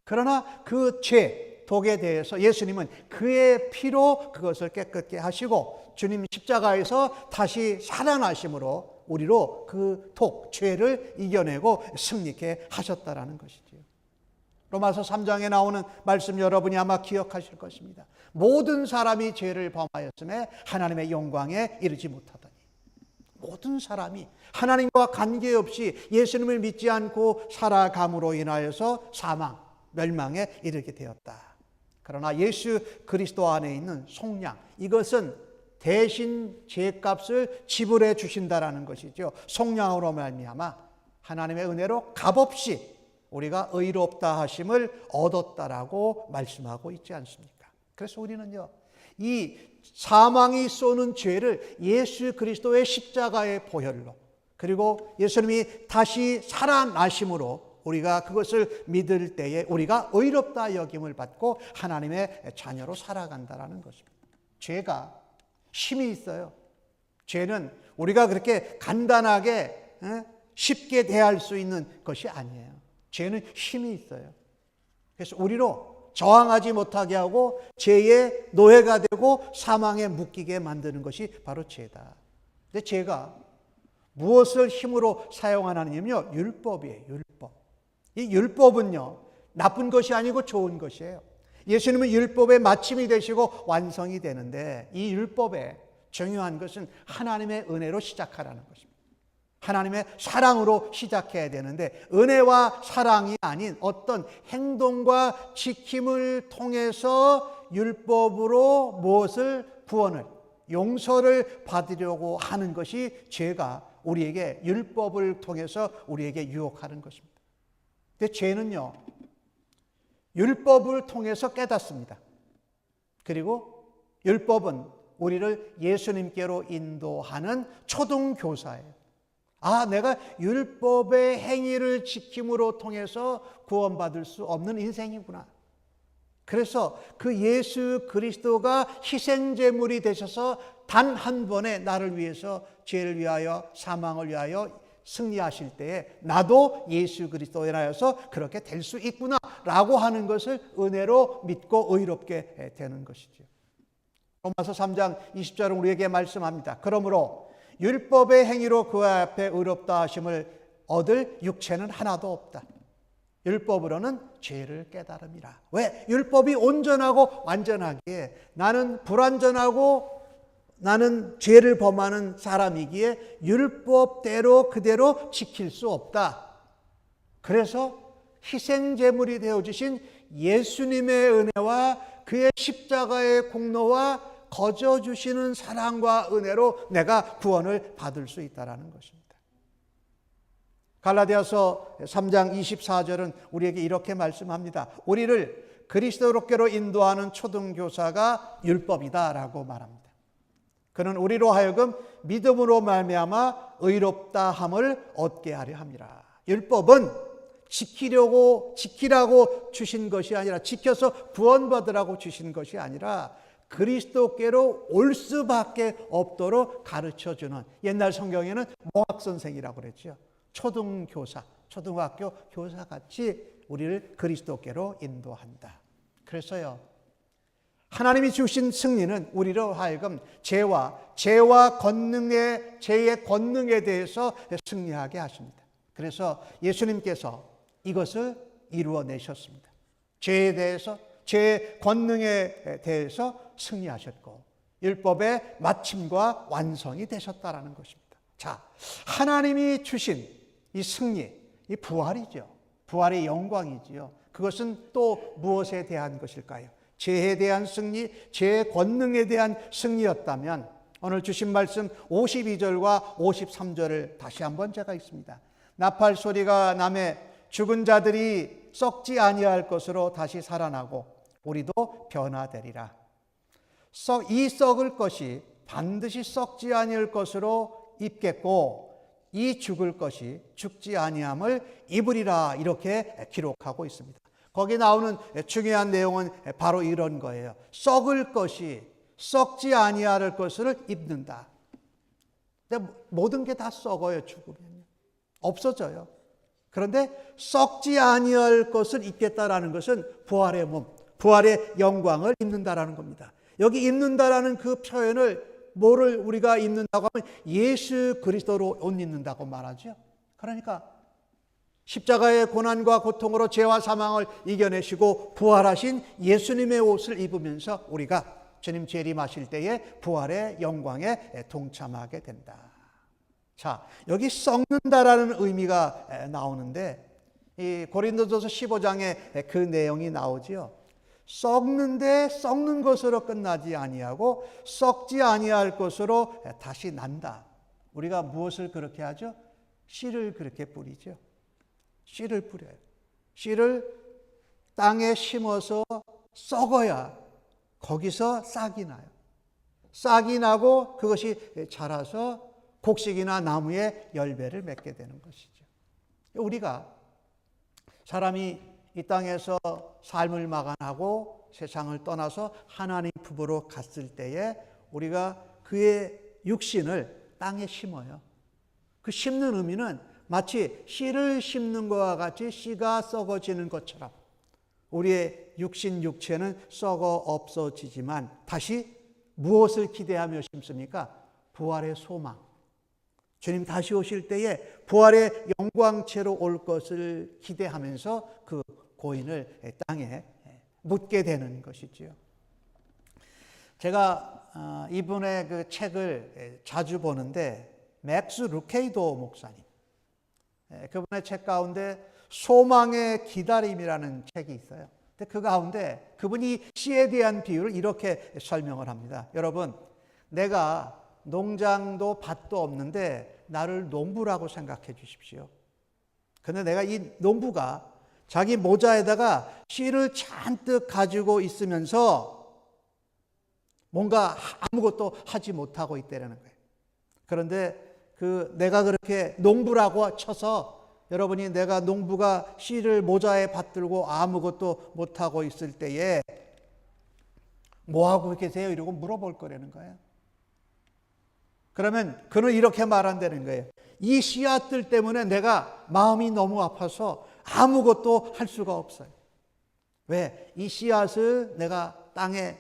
그러나 그 죄, 독에 대해서 예수님은 그의 피로 그것을 깨끗게 하시고 주님 십자가에서 다시 살아나심으로 우리로 그 독, 죄를 이겨내고 승리케 하셨다라는 것이죠. 로마서 3장에 나오는 말씀 여러분이 아마 기억하실 것입니다. 모든 사람이 죄를 범하였음에 하나님의 영광에 이르지 못하더니, 모든 사람이 하나님과 관계없이 예수님을 믿지 않고 살아감으로 인하여서 사망, 멸망에 이르게 되었다. 그러나 예수 그리스도 안에 있는 속량, 이것은 대신 죄값을 지불해 주신다라는 것이죠. 속량으로 말미암아 하나님의 은혜로 값없이 우리가 의롭다 하심을 얻었다라고 말씀하고 있지 않습니까? 그래서 우리는요, 이 사망이 쏘는 죄를 예수 그리스도의 십자가의 보혈로, 그리고 예수님이 다시 살아나심으로 우리가 그것을 믿을 때에 우리가 의롭다 여김을 받고 하나님의 자녀로 살아간다라는 것입니다. 죄가 힘이 있어요. 죄는 우리가 그렇게 간단하게 쉽게 대할 수 있는 것이 아니에요. 죄는 힘이 있어요. 그래서 우리로 저항하지 못하게 하고 죄의 노예가 되고 사망에 묶이게 만드는 것이 바로 죄다. 근데 죄가 무엇을 힘으로 사용하느냐면요, 율법이에요. 율법. 이 율법은요, 나쁜 것이 아니고 좋은 것이에요. 예수님은 율법의 마침이 되시고 완성이 되는데, 이 율법의 중요한 것은 하나님의 은혜로 시작하라는 것입니다. 하나님의 사랑으로 시작해야 되는데, 은혜와 사랑이 아닌 어떤 행동과 지킴을 통해서 율법으로 무엇을 구원을, 용서를 받으려고 하는 것이 죄가 우리에게 유법을 통해서 우리에게 유혹하는 것입니다. 근데 죄는요, 율법을 통해서 깨닫습니다. 그리고 율법은 우리를 예수님께로 인도하는 초등교사예요. 아, 내가 율법의 행위를 지킴으로 통해서 구원받을 수 없는 인생이구나. 그래서 그 예수 그리스도가 희생제물이 되셔서 단 한 번에 나를 위해서 죄를 위하여 사망을 위하여 승리하실 때에 나도 예수 그리스도에 인하여서 그렇게 될 수 있구나 라고 하는 것을 은혜로 믿고 의롭게 되는 것이죠. 로마서 3장 20절은 우리에게 말씀합니다. 그러므로 율법의 행위로 그 앞에 의롭다 하심을 얻을 육체는 하나도 없다. 율법으로는 죄를 깨달음이라. 왜? 율법이 온전하고 완전하기에 나는 불완전하고 나는 죄를 범하는 사람이기에 율법대로 그대로 지킬 수 없다. 그래서 희생제물이 되어주신 예수님의 은혜와 그의 십자가의 공로와 거저 주시는 사랑과 은혜로 내가 구원을 받을 수 있다는 것입니다. 갈라디아서 3장 24절은 우리에게 이렇게 말씀합니다. 우리를 그리스도로께로 인도하는 초등교사가 율법이다라고 말합니다. 그는 우리로 하여금 믿음으로 말미암아 의롭다함을 얻게 하려 함이라. 율법은 지키라고 주신 것이 아니라, 지켜서 구원받으라고 주신 것이 아니라 그리스도께로 올 수밖에 없도록 가르쳐주는, 옛날 성경에는 모학선생이라고 그랬죠. 초등교사, 초등학교 교사같이 우리를 그리스도께로 인도한다. 그래서요, 하나님이 주신 승리는 우리로 하여금 죄의 권능에 대해서 승리하게 하십니다. 그래서 예수님께서 이것을 이루어내셨습니다. 죄에 대해서, 죄의 권능에 대해서 승리하셨고 율법의 마침과 완성이 되셨다라는 것입니다. 자, 하나님이 주신 이 승리, 이 부활이죠. 부활의 영광이지요. 그것은 또 무엇에 대한 것일까요? 죄에 대한 승리, 죄의 권능에 대한 승리였다면 오늘 주신 말씀 52절과 53절을 다시 한번 제가 읽습니다. 나팔 소리가 나매 죽은 자들이 썩지 아니할 것으로 다시 살아나고 우리도 변화되리라. 이 썩을 것이 반드시 썩지 아니할 것으로 입겠고 이 죽을 것이 죽지 아니함을 입으리라, 이렇게 기록하고 있습니다. 거기 나오는 중요한 내용은 바로 이런 거예요. 썩을 것이 썩지 아니할 것을 입는다. 근데 모든 게 다 썩어요. 죽으면 없어져요. 그런데 썩지 아니할 것을 입겠다라는 것은 부활의 몸, 부활의 영광을 입는다라는 겁니다. 여기 입는다라는 그 표현을, 뭐를 우리가 입는다고 하면 예수 그리스도로 옷 입는다고 말하죠. 그러니까 십자가의 고난과 고통으로 죄와 사망을 이겨내시고 부활하신 예수님의 옷을 입으면서 우리가 주님 재림하실 때에 부활의 영광에 동참하게 된다. 자, 여기 썩는다라는 의미가 나오는데 이 고린도전서 15장에 그 내용이 나오지요. 썩는데 썩는 것으로 끝나지 아니하고 썩지 아니할 것으로 다시 난다. 우리가 무엇을 그렇게 하죠? 씨를 그렇게 뿌리죠. 씨를 뿌려요. 씨를 땅에 심어서 썩어야 거기서 싹이 나요. 싹이 나고 그것이 자라서 곡식이나 나무에 열매를 맺게 되는 것이죠. 우리가 사람이 이 땅에서 삶을 마감하고 세상을 떠나서 하나님 품으로 갔을 때에 우리가 그의 육신을 땅에 심어요. 그 심는 의미는 마치 씨를 심는 것과 같이 씨가 썩어지는 것처럼 우리의 육신 육체는 썩어 없어지지만 다시 무엇을 기대하며 심습니까? 부활의 소망. 주님 다시 오실 때에 부활의 영광체로 올 것을 기대하면서 그 고인을 땅에 묻게 되는 것이지요. 제가 이분의 그 책을 자주 보는데 맥스 루케이도 목사님, 그분의 책 가운데 소망의 기다림이라는 책이 있어요. 근데 그 가운데 그분이 씨에 대한 비유를 이렇게 설명을 합니다. 여러분, 내가 농장도 밭도 없는데 나를 농부라고 생각해 주십시오. 근데 내가 이 농부가 자기 모자에다가 씨를 잔뜩 가지고 있으면서 뭔가 아무것도 하지 못하고 있다는 거예요. 그런데 내가 그렇게 농부라고 쳐서 여러분이 내가 농부가 씨를 모자에 받들고 아무것도 못하고 있을 때에 뭐하고 계세요? 이러고 물어볼 거라는 거예요. 그러면 그는 이렇게 말한다는 거예요. 이 씨앗들 때문에 내가 마음이 너무 아파서 아무것도 할 수가 없어요. 왜? 이 씨앗을 내가 땅에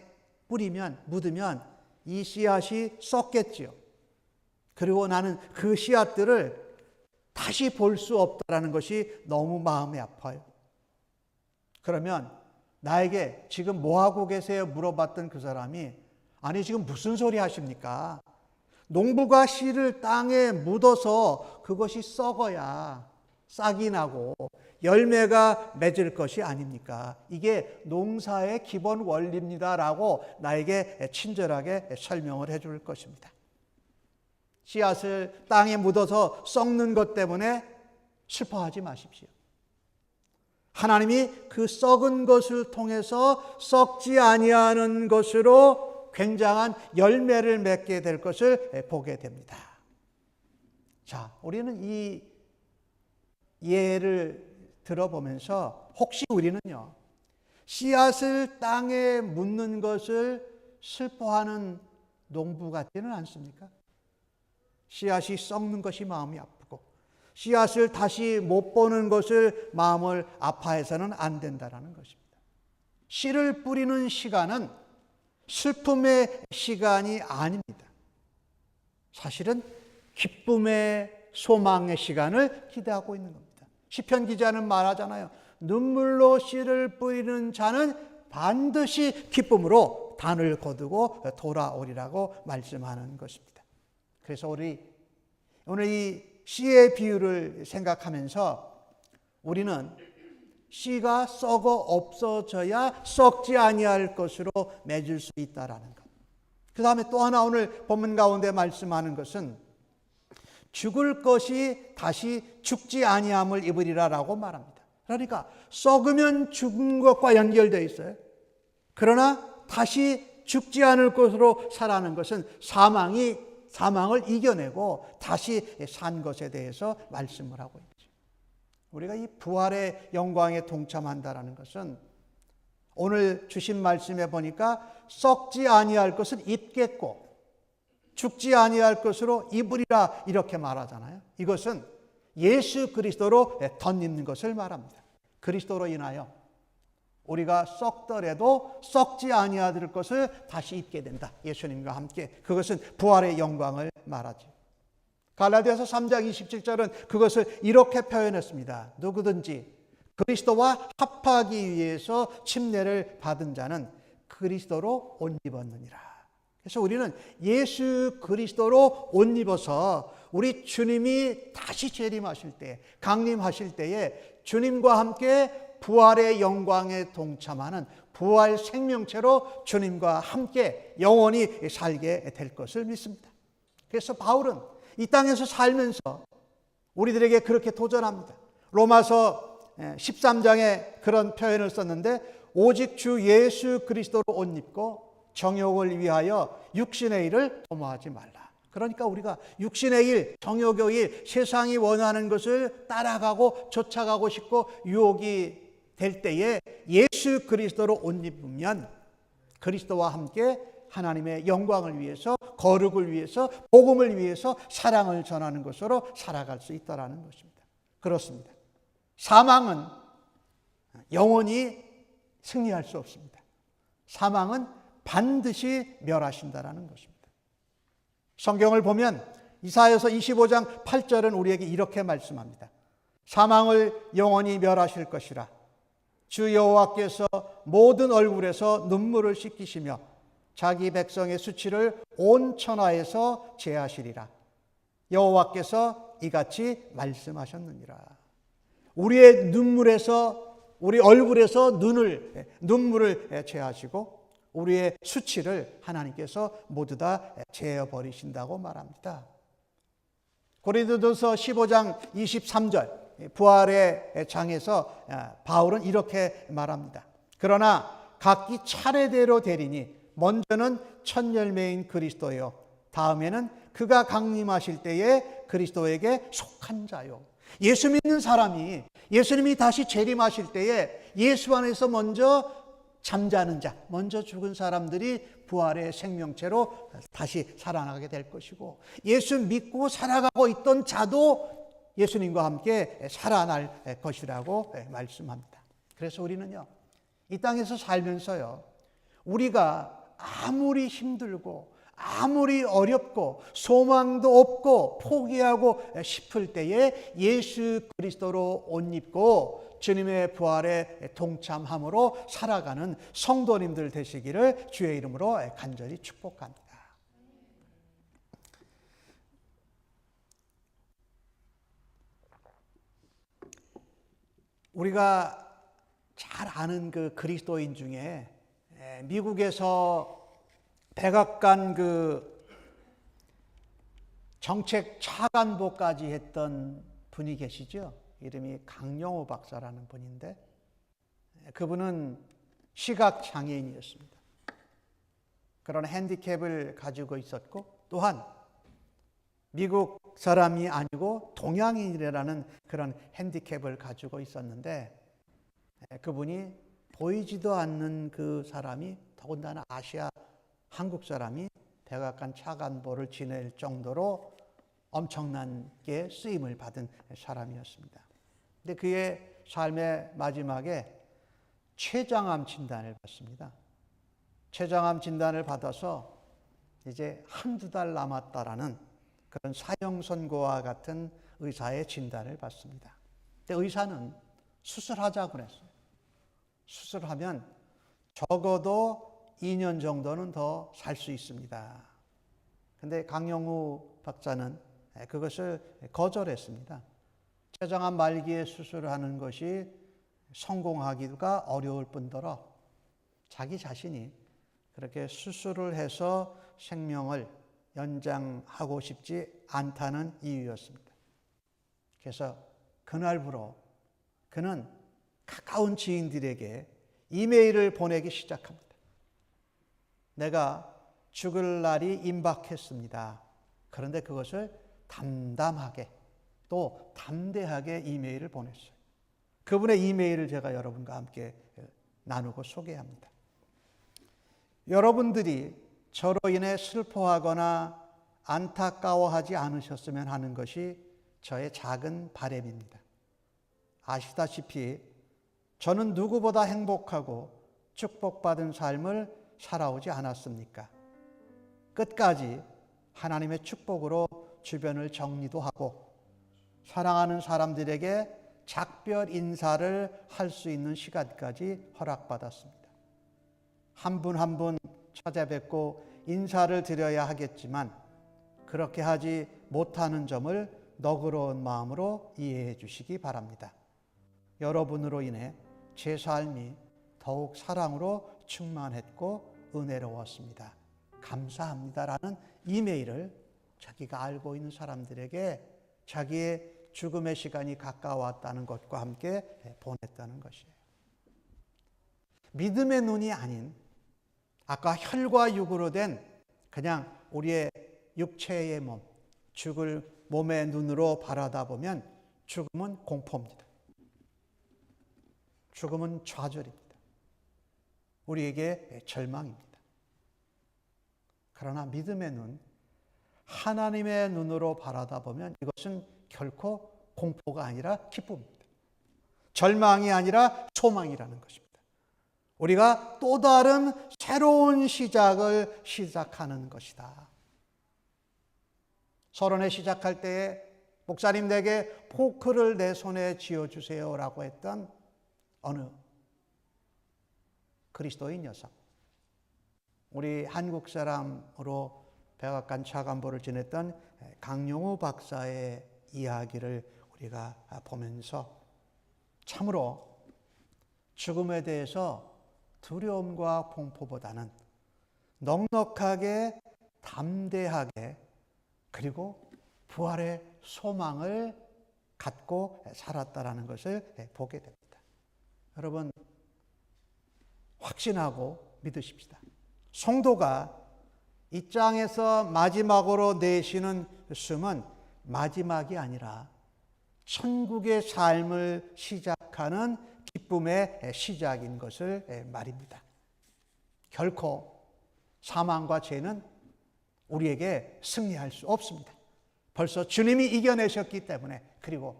뿌리면, 묻으면 이 씨앗이 썩겠지요. 그리고 나는 그 씨앗들을 다시 볼 수 없다라는 것이 너무 마음이 아파요. 그러면 나에게 지금 뭐하고 계세요? 물어봤던 그 사람이, 아니 지금 무슨 소리 하십니까? 농부가 씨를 땅에 묻어서 그것이 썩어야 싹이 나고 열매가 맺을 것이 아닙니까? 이게 농사의 기본 원리입니다라고 나에게 친절하게 설명을 해줄 것입니다. 씨앗을 땅에 묻어서 썩는 것 때문에 슬퍼하지 마십시오. 하나님이 그 썩은 것을 통해서 썩지 아니하는 것으로 굉장한 열매를 맺게 될 것을 보게 됩니다. 자, 우리는 이 예를 들어보면서 혹시 우리는요, 씨앗을 땅에 묻는 것을 슬퍼하는 농부 같지는 않습니까? 씨앗이 썩는 것이 마음이 아프고 씨앗을 다시 못 보는 것을 마음을 아파해서는 안 된다는 것입니다. 씨를 뿌리는 시간은 슬픔의 시간이 아닙니다. 사실은 기쁨의 소망의 시간을 기대하고 있는 겁니다. 시편 기자는 말하잖아요. 눈물로 씨를 뿌리는 자는 반드시 기쁨으로 단을 거두고 돌아오리라고 말씀하는 것입니다. 그래서 우리 오늘 이 씨의 비유를 생각하면서 우리는 씨가 썩어 없어져야 썩지 아니할 것으로 맺을 수 있다라는 것. 그 다음에 또 하나 오늘 본문 가운데 말씀하는 것은 죽을 것이 다시 죽지 아니함을 입으리라라고 말합니다. 그러니까 썩으면 죽은 것과 연결되어 있어요. 그러나 다시 죽지 않을 것으로 살아가는 것은 사망을 이겨내고 다시 산 것에 대해서 말씀을 하고 있죠. 우리가 이 부활의 영광에 동참한다라는 것은 오늘 주신 말씀에 보니까 썩지 아니할 것은 입겠고 죽지 아니할 것으로 입으리라 이렇게 말하잖아요. 이것은 예수 그리스도로 덧입는 것을 말합니다. 그리스도로 인하여 우리가 썩더라도 썩지 아니할 것을 다시 입게 된다. 예수님과 함께. 그것은 부활의 영광을 말하죠. 갈라디아서 3장 27절은 그것을 이렇게 표현했습니다. 누구든지 그리스도와 합하기 위해서 침례를 받은 자는 그리스도로 옷 입었느니라. 그래서 우리는 예수 그리스도로 옷 입어서 우리 주님이 다시 재림하실 때, 강림하실 때에 주님과 함께 부활의 영광에 동참하는 부활 생명체로 주님과 함께 영원히 살게 될 것을 믿습니다. 그래서 바울은 이 땅에서 살면서 우리들에게 그렇게 도전합니다. 로마서 13장에 그런 표현을 썼는데 오직 주 예수 그리스도로 옷 입고 정욕을 위하여 육신의 일을 도모하지 말라. 그러니까 우리가 육신의 일, 정욕의 일, 세상이 원하는 것을 따라가고 쫓아가고 싶고 유혹이 될 때에 예수 그리스도로 옷 입으면 그리스도와 함께 하나님의 영광을 위해서, 거룩을 위해서, 복음을 위해서 사랑을 전하는 것으로 살아갈 수 있다는 것입니다. 그렇습니다. 사망은 영원히 승리할 수 없습니다. 사망은 반드시 멸하신다는 것입니다. 성경을 보면 이사야서 25장 8절은 우리에게 이렇게 말씀합니다. 사망을 영원히 멸하실 것이라. 주 여호와께서 모든 얼굴에서 눈물을 씻기시며 자기 백성의 수치를 온 천하에서 제하시리라. 여호와께서 이같이 말씀하셨느니라. 우리의 눈물에서, 우리 얼굴에서 눈물을 제하시고 우리의 수치를 하나님께서 모두 다 제어버리신다고 말합니다. 고린도전서 15장 23절 부활의 장에서 바울은 이렇게 말합니다. 그러나 각기 차례대로 되리니 먼저는 첫 열매인 그리스도요, 다음에는 그가 강림하실 때에 그리스도에게 속한 자요. 예수 믿는 사람이 예수님이 다시 재림하실 때에 예수 안에서 먼저 잠자는 자, 먼저 죽은 사람들이 부활의 생명체로 다시 살아나게 될 것이고, 예수 믿고 살아가고 있던 자도 예수님과 함께 살아날 것이라고 말씀합니다. 그래서 우리는요, 이 땅에서 살면서요, 우리가 아무리 힘들고 아무리 어렵고 소망도 없고 포기하고 싶을 때에 예수 그리스도로 옷 입고 주님의 부활에 동참함으로 살아가는 성도님들 되시기를 주의 이름으로 간절히 축복합니다. 우리가 잘 아는 그 그리스도인 중에 미국에서 백악관 그 정책 차관보까지 했던 분이 계시죠. 이름이 강영호 박사라는 분인데 그분은 시각 장애인이었습니다. 그런 핸디캡을 가지고 있었고 또한 미국 사람이 아니고 동양인이라는 그런 핸디캡을 가지고 있었는데 그분이 보이지도 않는 그 사람이 더군다나 아시아 한국 사람이 백악관 차관보를 지낼 정도로 엄청나게 쓰임을 받은 사람이었습니다. 근데 그의 삶의 마지막에 췌장암 진단을 받습니다. 췌장암 진단을 받아서 이제 한두 달 남았다라는 그런 사형 선고와 같은 의사의 진단을 받습니다. 근데 의사는 수술하자고 그랬어요. 수술하면 적어도 2년 정도는 더 살 수 있습니다. 근데 강영우 박사는 그것을 거절했습니다. 췌장암 말기에 수술을 하는 것이 성공하기가 어려울 뿐더러 자기 자신이 그렇게 수술을 해서 생명을 연장하고 싶지 않다는 이유였습니다. 그래서 그날부로 그는 가까운 지인들에게 이메일을 보내기 시작합니다. 내가 죽을 날이 임박했습니다. 그런데 그것을 담담하게 또 담대하게 이메일을 보냈어요. 그분의 이메일을 제가 여러분과 함께 나누고 소개합니다. 여러분들이 저로 인해 슬퍼하거나 안타까워하지 않으셨으면 하는 것이 저의 작은 바람입니다. 아시다시피 저는 누구보다 행복하고 축복받은 삶을 살아오지 않았습니까? 끝까지 하나님의 축복으로 주변을 정리도 하고 사랑하는 사람들에게 작별 인사를 할 수 있는 시간까지 허락받았습니다. 한 분 한 분 찾아뵙고 인사를 드려야 하겠지만 그렇게 하지 못하는 점을 너그러운 마음으로 이해해 주시기 바랍니다. 여러분으로 인해 제 삶이 더욱 사랑으로 충만했고 은혜로웠습니다. 감사합니다라는 이메일을 자기가 알고 있는 사람들에게 자기의 죽음의 시간이 가까웠다는 것과 함께 보냈다는 것이에요. 믿음의 눈이 아닌 아까 혈과 육으로 된 그냥 우리의 육체의 몸, 죽을 몸의 눈으로 바라다 보면 죽음은 공포입니다. 죽음은 좌절입니다. 우리에게 절망입니다. 그러나 믿음의 눈, 하나님의 눈으로 바라다 보면 이것은 결코 공포가 아니라 기쁨입니다. 절망이 아니라 소망이라는 것입니다. 우리가 또 다른 새로운 시작을 시작하는 것이다. 서론에 시작할 때에 목사님 내게 포크를 내 손에 쥐어주세요라고 했던 어느 그리스도인 여성, 우리 한국 사람으로 백악관 차관보를 지냈던 강용우 박사의 이야기를 우리가 보면서 참으로 죽음에 대해서 두려움과 공포보다는 넉넉하게 담대하게 그리고 부활의 소망을 갖고 살았다라는 것을 보게 됩니다. 여러분 확신하고 믿으십시다. 성도가 이 땅에서 마지막으로 내쉬는 숨은 마지막이 아니라 천국의 삶을 시작하는 기쁨의 시작인 것을 말입니다. 결코 사망과 죄는 우리에게 승리할 수 없습니다. 벌써 주님이 이겨내셨기 때문에, 그리고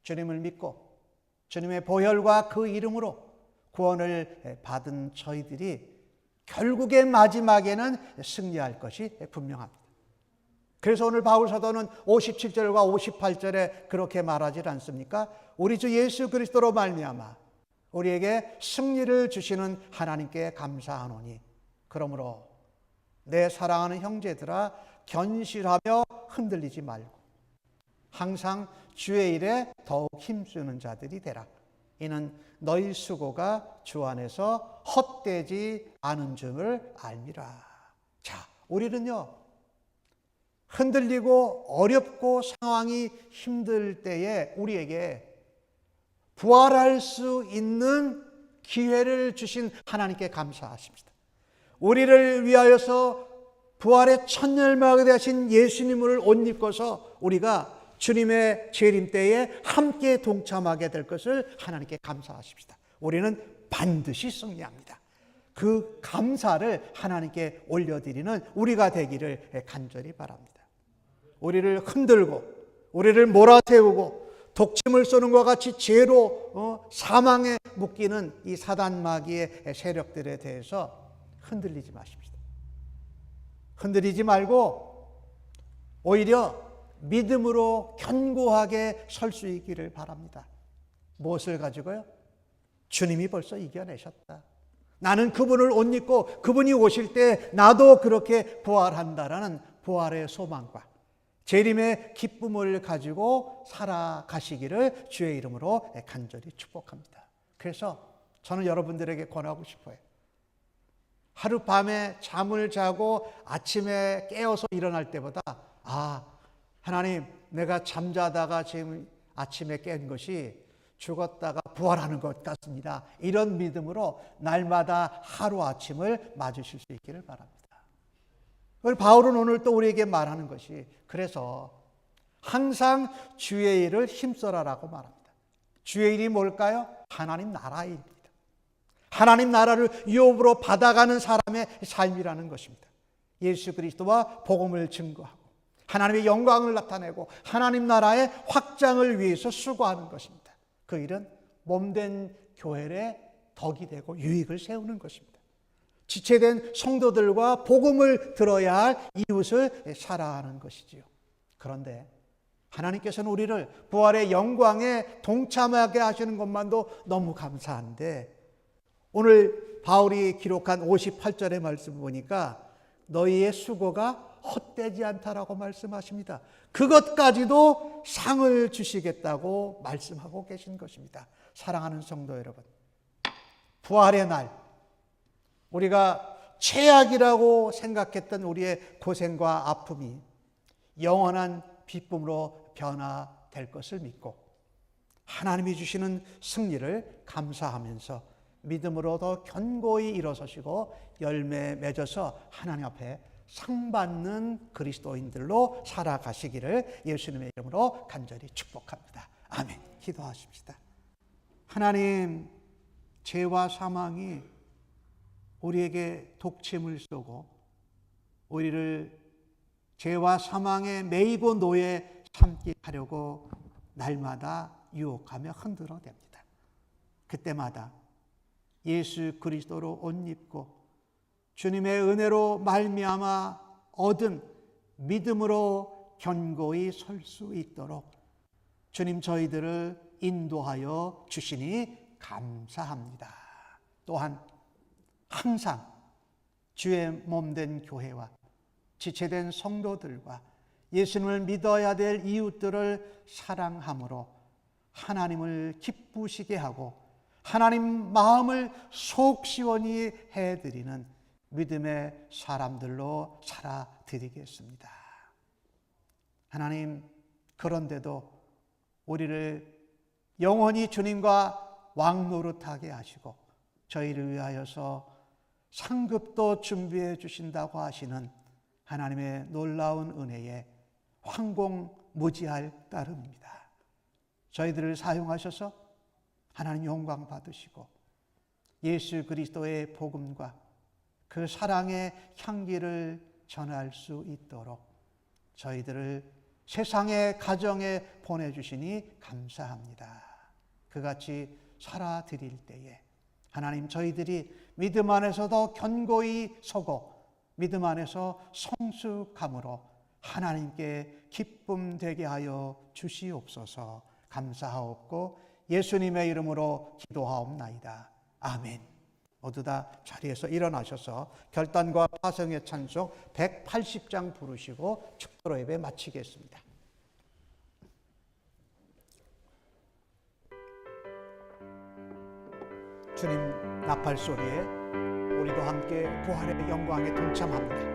주님을 믿고 주님의 보혈과 그 이름으로 구원을 받은 저희들이 결국의 마지막에는 승리할 것이 분명합니다. 그래서 오늘 바울 사도는 57절과 58절에 그렇게 말하지 않습니까? 우리 주 예수 그리스도로 말미암아 우리에게 승리를 주시는 하나님께 감사하노니 그러므로 내 사랑하는 형제들아 견실하며 흔들리지 말고 항상 주의 일에 더욱 힘쓰는 자들이 되라. 이는 너희 수고가 주 안에서 헛되지 않은 줄을 알미라. 자, 우리는요 흔들리고 어렵고 상황이 힘들 때에 우리에게 부활할 수 있는 기회를 주신 하나님께 감사하십니다. 우리를 위하여서 부활의 첫 열매가 되신 예수님을 옷 입고서 우리가 주님의 재림 때에 함께 동참하게 될 것을 하나님께 감사하십시다. 우리는 반드시 승리합니다. 그 감사를 하나님께 올려드리는 우리가 되기를 간절히 바랍니다. 우리를 흔들고 우리를 몰아세우고 독침을 쏘는 것 같이 죄로 사망에 묶이는 이 사단 마귀의 세력들에 대해서 흔들리지 마십시다. 흔들리지 말고 오히려 믿음으로 견고하게 설 수 있기를 바랍니다. 무엇을 가지고요? 주님이 벌써 이겨내셨다. 나는 그분을 옷 입고 그분이 오실 때 나도 그렇게 부활한다라는 부활의 소망과 재림의 기쁨을 가지고 살아가시기를 주의 이름으로 간절히 축복합니다. 그래서 저는 여러분들에게 권하고 싶어요. 하룻밤에 잠을 자고 아침에 깨어서 일어날 때보다 하나님, 내가 잠자다가 지금 아침에 깬 것이 죽었다가 부활하는 것 같습니다. 이런 믿음으로 날마다 하루아침을 맞으실 수 있기를 바랍니다. 바울은 오늘 또 우리에게 말하는 것이, 그래서 항상 주의 일을 힘써라라고 말합니다. 주의 일이 뭘까요? 하나님 나라의 일입니다. 하나님 나라를 유업으로 받아가는 사람의 삶이라는 것입니다. 예수 그리스도와 복음을 증거하고 하나님의 영광을 나타내고 하나님 나라의 확장을 위해서 수고하는 것입니다. 그 일은 몸된 교회의 덕이 되고 유익을 세우는 것입니다. 지체된 성도들과 복음을 들어야 할 이웃을 사랑하는 것이지요. 그런데 하나님께서는 우리를 부활의 영광에 동참하게 하시는 것만도 너무 감사한데, 오늘 바울이 기록한 58절의 말씀 보니까 너희의 수고가 헛되지 않다라고 말씀하십니다. 그것까지도 상을 주시겠다고 말씀하고 계신 것입니다. 사랑하는 성도 여러분, 부활의 날, 우리가 최악이라고 생각했던 우리의 고생과 아픔이 영원한 기쁨으로 변화될 것을 믿고 하나님이 주시는 승리를 감사하면서 믿음으로 더 견고히 일어서시고 열매 맺어서 하나님 앞에 상 받는 그리스도인들로 살아가시기를 예수님의 이름으로 간절히 축복합니다. 아멘. 기도하십시다. 하나님, 죄와 사망이 우리에게 독침을 쏘고 우리를 죄와 사망에 매이고 노예 삼게 하려고 날마다 유혹하며 흔들어댑니다. 그때마다 예수 그리스도로 옷 입고 주님의 은혜로 말미암아 얻은 믿음으로 견고히 설 수 있도록 주님 저희들을 인도하여 주시니 감사합니다. 또한 항상 주의 몸된 교회와 지체된 성도들과 예수님을 믿어야 될 이웃들을 사랑함으로 하나님을 기쁘시게 하고 하나님 마음을 속 시원히 해드리는 믿음의 사람들로 살아드리겠습니다. 하나님, 그런데도 우리를 영원히 주님과 왕노릇하게 하시고 저희를 위하여서 상급도 준비해 주신다고 하시는 하나님의 놀라운 은혜에 황공무지할 따름입니다. 저희들을 사용하셔서 하나님 영광 받으시고 예수 그리스도의 복음과 그 사랑의 향기를 전할 수 있도록 저희들을 세상의 가정에 보내주시니 감사합니다. 그같이 살아드릴 때에 하나님, 저희들이 믿음 안에서 더 견고히 서고 믿음 안에서 성숙함으로 하나님께 기쁨 되게 하여 주시옵소서. 감사하옵고 예수님의 이름으로 기도하옵나이다. 아멘. 모두 다 자리에서 일어나셔서 결단과 파성의 찬송 180장 부르시고 축도로 예배 마치겠습니다. 주님 나팔 소리에 우리도 함께 부활의 영광에 동참합니다.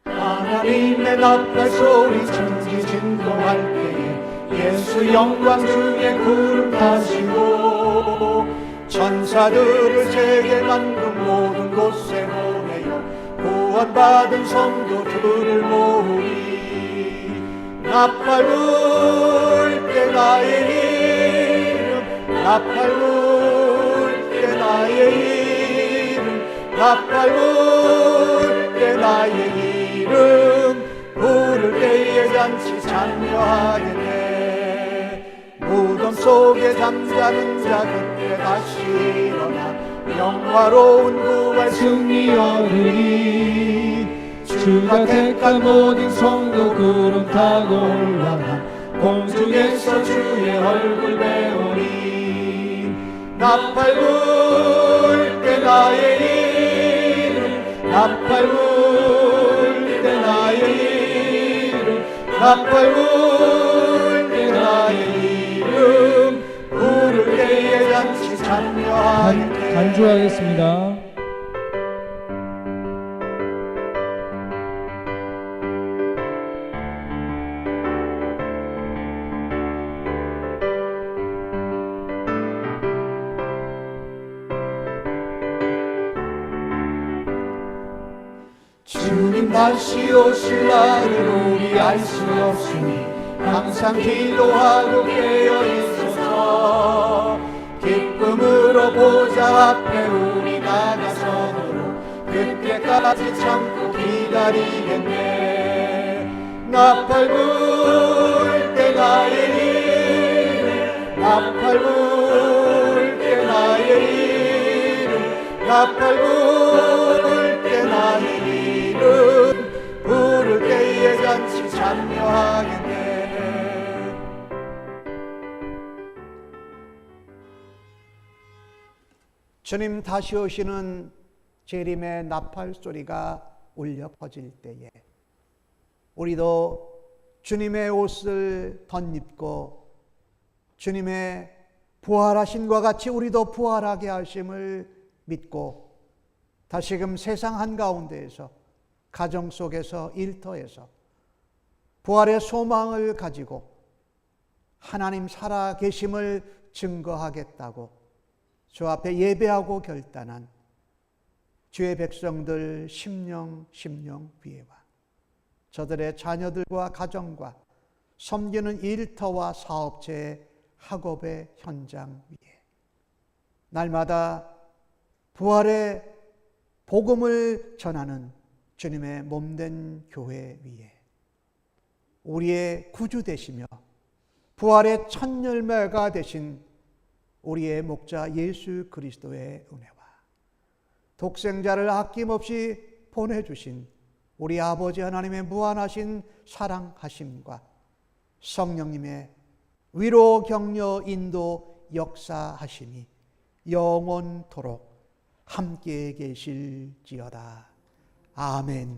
하나님의 나팔 소리 천지 진동할 때에 예수 영광 중에 구름 타시고 천사들을 제게 만든 모든 곳에 보내어 구원받은 성도들을 모으리. 나팔 불 때 나의 이름 나팔 불 때 나의 이름 나팔 불 때 나의 이름 부를 때에 잔치 참여하겠네. 무덤 속에 잠자는 자 그때 다시 일어나 영화로운 구원 승리 얻으리. 주가 택한 모든 성도 구름 타고 올라가 공중에서 주의 얼굴 배우리. 나팔 불 때 나의 이름 나팔 불 때 나의 이름 나팔 불 때 나의 이름 부를 때에 잔치 참여하겠네. 간주하겠습니다. 주님 다시 오실 날을 우리 알 수 없으니 항상 기도하고 깨어 있어서 기쁨으로 보좌 앞에 우리 나가서도록 그때까지 참고 기다리겠네. 나팔 불 때 나의 이름 나팔 불 때 나의 이름 나팔 불 때 나의 이름 부를 때에 잔치 참여하겠네. 주님 다시 오시는 재림의 나팔 소리가 울려 퍼질 때에 우리도 주님의 옷을 덧입고 주님의 부활하심과 같이 우리도 부활하게 하심을 믿고 다시금 세상 한가운데에서 가정 속에서 일터에서 부활의 소망을 가지고 하나님 살아계심을 증거하겠다고 주 앞에 예배하고 결단한 주의 백성들 심령 위에와 저들의 자녀들과 가정과 섬기는 일터와 사업체의 학업의 현장 위에 날마다 부활의 복음을 전하는 주님의 몸된 교회 위에 우리의 구주 되시며 부활의 첫 열매가 되신 우리의 목자 예수 그리스도의 은혜와 독생자를 아낌없이 보내주신 우리 아버지 하나님의 무한하신 사랑하심과 성령님의 위로 격려 인도 역사하심이 영원토록 함께 계실지어다. 아멘.